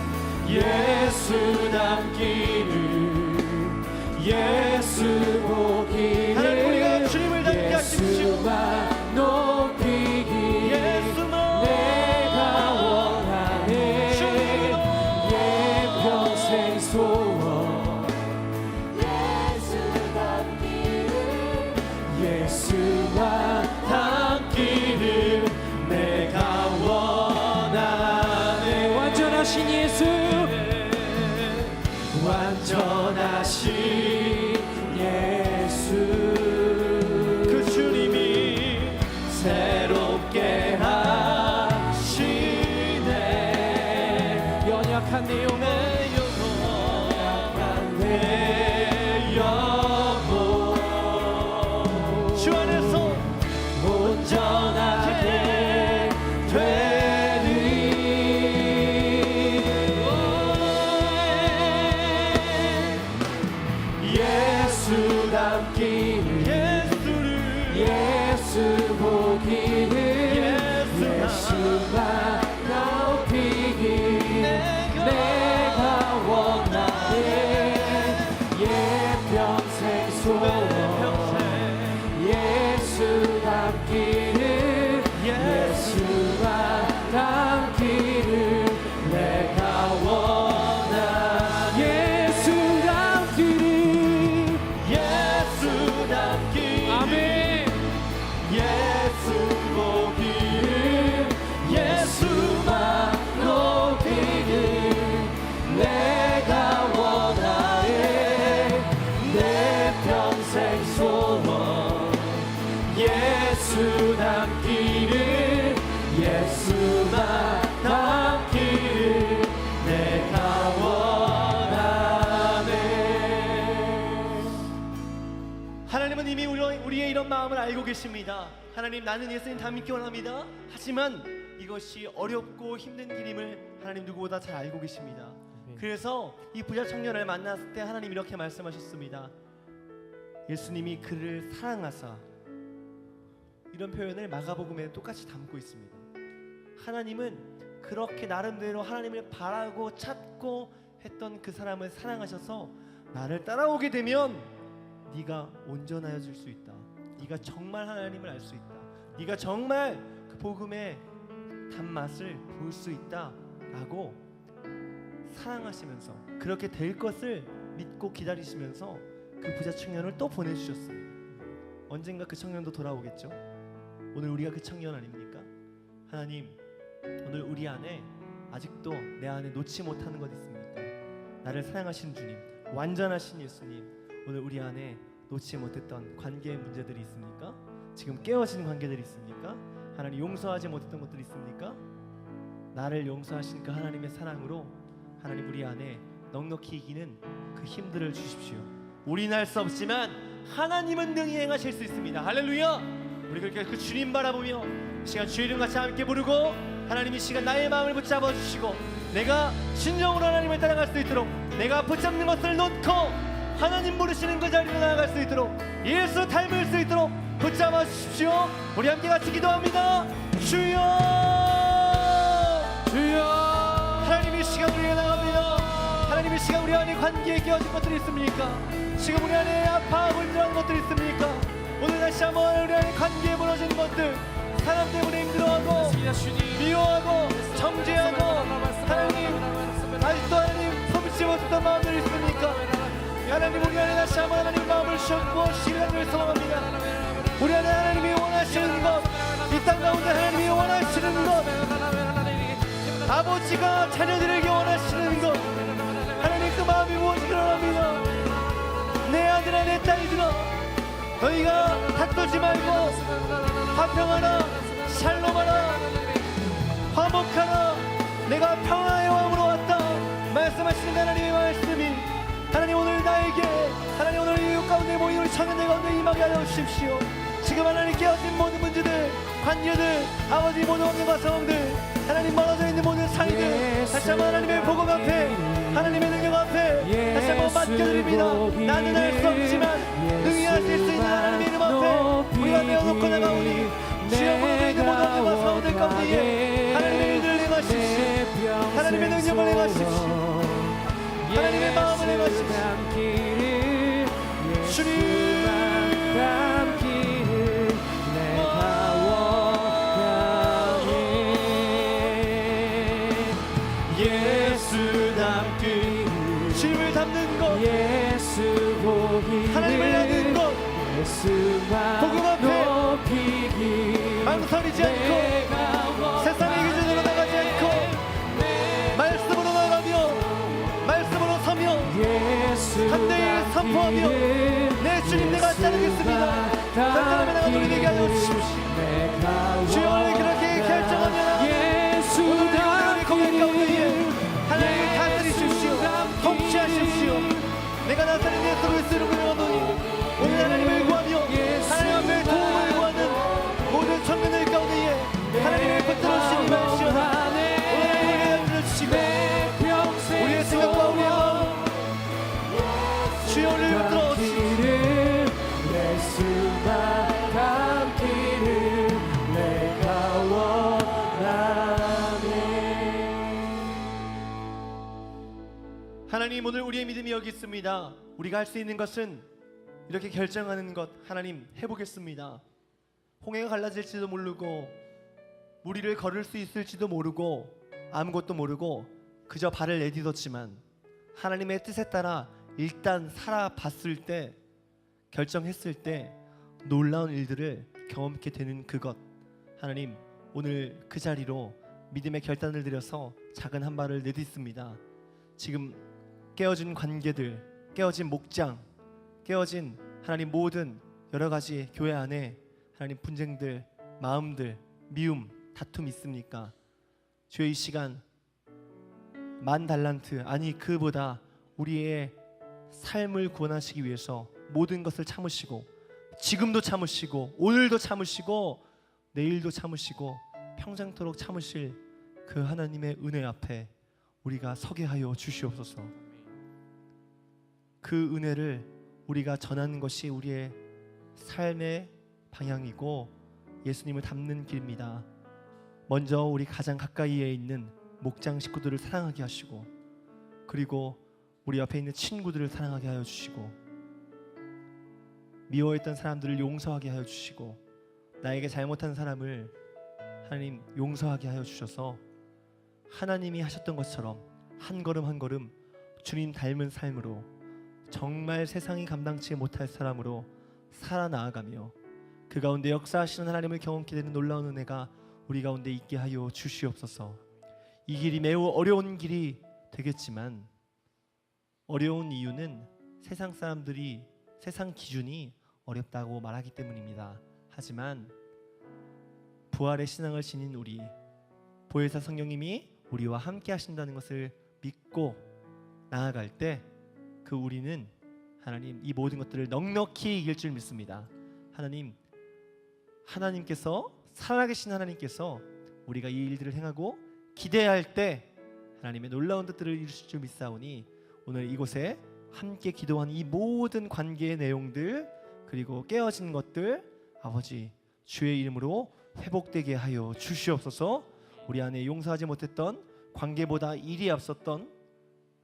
예수 닮기를, 닮기를 예수만 닮기를 내가 원하네. 하나님은 이미 우리의 이런 마음을 알고 계십니다. 하나님, 나는 예수님 닮기 원합니다. 하지만 이것이 어렵고 힘든 길임을 하나님 누구보다 잘 알고 계십니다. 그래서 이 부자 청년을 만났을 때 하나님 이렇게 말씀하셨습니다. 예수님이 그를 사랑하사, 이런 표현을 마가복음에 똑같이 담고 있습니다. 하나님은 그렇게 나름대로 하나님을 바라고 찾고 했던 그 사람을 사랑하셔서 나를 따라오게 되면 네가 온전하여질 수 있다. 네가 정말 하나님을 알 수 있다. 네가 정말 그 복음의 단맛을 볼 수 있다 라고 사랑하시면서 그렇게 될 것을 믿고 기다리시면서 그 부자 청년을 또 보내주셨습니다. 언젠가 그 청년도 돌아오겠죠. 오늘 우리가 그 청년 아닙니까? 하나님, 오늘 우리 안에 아직도 내 안에 놓지 못하는 것 있습니까? 나를 사랑하시는 주님, 완전하신 예수님, 오늘 우리 안에 놓지 못했던 관계의 문제들이 있습니까? 지금 깨어진 관계들이 있습니까? 하나님, 용서하지 못했던 것들이 있습니까? 나를 용서하신 그 하나님의 사랑으로 하나님 우리 안에 넉넉히 이기는 그 힘들을 주십시오. 우리는 할 수 없지만 하나님은 능히 행하실 수 있습니다. 할렐루야. 우리 그렇게 그 주님 바라보며 이 시간 주의 이름 같이 함께 부르고, 하나님 이 시간 나의 마음을 붙잡아 주시고 내가 진정으로 하나님을 따라갈 수 있도록, 내가 붙잡는 것을 놓고 하나님 부르시는 그 자리로 나아갈 수 있도록, 예수 닮을 수 있도록 붙잡아 주십시오. 우리 함께 같이 기도합니다. 주여, 주여. 하나님 이 시간 우리에게 나갑니다. 하나님 이 시간 우리 안에 관계에 끼어진 것들이 있습니까? 지금 우리 안에 아파하고 힘들어하는 것들이 있습니까? 오늘 다시 한번 우리 안에 관계에 무너진 것들, 사람 때문에 힘들어하고 미워하고 정죄하고 하나님 아직도 하나님 품지 못했던 마음들이 있습니까? 하나님 우리 안에 다시 한번 하나님 마음을 주셨고 시간을 소망합니다. 우리 안에 하나님이 원하시는 것, 이 땅 가운데 하나님이 원하시는 것, 아버지가 자녀들에게 원하시는 것, 하나님 그 마음이 무엇이길 원합니다. 내 아들아 내 딸들아, 너희가 다투지 말고 화평하라, 샬롬하라, 화목하라, 내가 평화의 왕으로 왔다 말씀하시는 하나님의 말씀이 하나님 오늘 나에게, 하나님 오늘 이웃 가운데 모인 우리 청년들 가운데 임하게 하여 주십시오. 지금 하나님 깨어진 모든 문제들, 관계들, 아버지 모든 환경과 상황들, 하나님 멀어져 있는 모든 사이들 다시 한번 하나님의 복음 앞에, 하나님의 능력 앞에 다시 한번 맡겨드립니다. 나는 할 수 없지만 능히 하실 수 있는 하나님의 이름 앞에 우리가 내어놓고 나가오니, 주여 무너져 있는 모든 환경과 상황들 가운데 하나님의 일을 행하십시오. 하나님의 능력을 행하십시오. 하나님의 마음을 행하십시오. 주님 주님을 닮는 것, 하나님을 닮는 것, 복음 앞에 망설이지 않고 세상의 기준으로 나가지 않고 말씀으로 나가며 말씀으로 서며 담대히 선포하며 내 주님 내가 따르겠습니다. 단단하게 나가 돌리게 하여 주십시오. 주여 오늘 그렇게 결정하며 오늘 공연 가운데 하나님 다스리십시오. 통치하십시오. 내가 나타낸 예수 그리스도로 구원하노니 오늘 하나님을 구하며 하나님 앞에 도움을 구하는 모든 청년들 가운데에 하나님의 붙들어주시니 말시오. 오늘 하나님을 붙들어주시고 우리의 생각과 우리의 마음 주여 오늘 붙들어주시고 하나님 오늘 우리의 믿음이 여기 있습니다. 우리가 할 수 있는 것은 이렇게 결정하는 것, 하나님 해보겠습니다. 홍해가 갈라질지도 모르고 무리를 걸을 수 있을지도 모르고 아무것도 모르고 그저 발을 내딛었지만 하나님의 뜻에 따라 일단 살아봤을 때, 결정했을 때 놀라운 일들을 경험하게 되는 그것, 하나님 오늘 그 자리로 믿음의 결단을 드려서 작은 한 발을 내딛습니다. 지금 깨어진 관계들, 깨어진 목장, 깨어진 하나님 모든 여러 가지 교회 안에 하나님 분쟁들, 마음들, 미움, 다툼 있습니까? 주여 이 시간 만 달란트 아니 그보다 우리의 삶을 구원하시기 위해서 모든 것을 참으시고 지금도 참으시고 오늘도 참으시고 내일도 참으시고 평생토록 참으실 그 하나님의 은혜 앞에 우리가 서게 하여 주시옵소서. 그 은혜를 우리가 전하는 것이 우리의 삶의 방향이고 예수님을 닮는 길입니다. 먼저 우리 가장 가까이에 있는 목장 식구들을 사랑하게 하시고 그리고 우리 옆에 있는 친구들을 사랑하게 하여 주시고 미워했던 사람들을 용서하게 하여 주시고 나에게 잘못한 사람을 하나님 용서하게 하여 주셔서 하나님이 하셨던 것처럼 한 걸음 한 걸음 주님 닮은 삶으로 정말 세상이 감당치 못할 사람으로 살아나아가며 그 가운데 역사하시는 하나님을 경험케 되는 놀라운 은혜가 우리 가운데 있게 하여 주시옵소서. 이 길이 매우 어려운 길이 되겠지만 어려운 이유는 세상 사람들이 세상 기준이 어렵다고 말하기 때문입니다. 하지만 부활의 신앙을 지닌 우리 보혜사 성령님이 우리와 함께 하신다는 것을 믿고 나아갈 때 그 우리는 하나님 이 모든 것들을 넉넉히 이길 줄 믿습니다. 하나님께서 살아계신 하나님께서 우리가 이 일들을 행하고 기대할 때 하나님의 놀라운 뜻들을 이루실 줄 믿사오니 오늘 이곳에 함께 기도한 이 모든 관계의 내용들 그리고 깨어진 것들 아버지 주의 이름으로 회복되게 하여 주시옵소서. 우리 안에 용서하지 못했던 관계보다 일이 앞섰던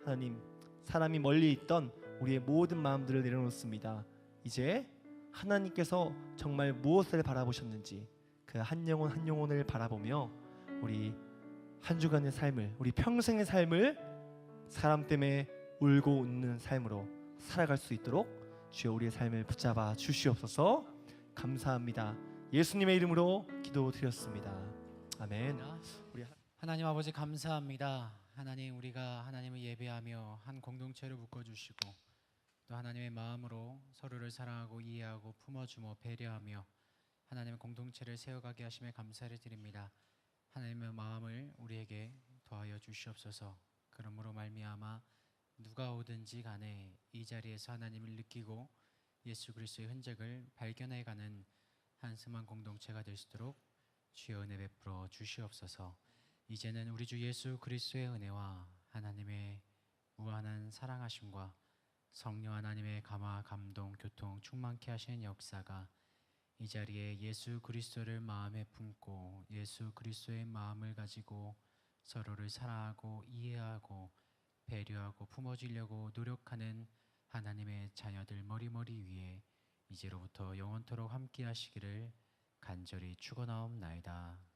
하나님 사람이 멀리 있던 우리의 모든 마음들을 내려놓습니다. 이제 하나님께서 정말 무엇을 바라보셨는지 그 한 영혼 한 영혼을 바라보며 우리 한 주간의 삶을 우리 평생의 삶을 사람 때문에 울고 웃는 삶으로 살아갈 수 있도록 주여 우리의 삶을 붙잡아 주시옵소서. 감사합니다. 예수님의 이름으로 기도드렸습니다. 아멘. 하나님 아버지 감사합니다. 하나님 우리가 하나님을 예배하며 한 공동체를 묶어주시고 또 하나님의 마음으로 서로를 사랑하고 이해하고 품어주며 배려하며 하나님의 공동체를 세워가게 하심에 감사를 드립니다. 하나님의 마음을 우리에게 더하여 주시옵소서. 그러므로 말미암아 누가 오든지 간에 이 자리에서 하나님을 느끼고 예수 그리스도의 흔적을 발견해가는 한스만 공동체가 될 수 있도록 주여 은혜 베풀어 주시옵소서. 이제는 우리 주 예수 그리스도의 은혜와 하나님의 무한한 사랑하심과 성령 하나님의 감화 감동 교통 충만케 하시는 역사가 이 자리에 예수 그리스도를 마음에 품고 예수 그리스도의 마음을 가지고 서로를 사랑하고 이해하고 배려하고 품어주려고 노력하는 하나님의 자녀들 머리머리 위에 이제로부터 영원토록 함께 하시기를 간절히 축원하옵나이다.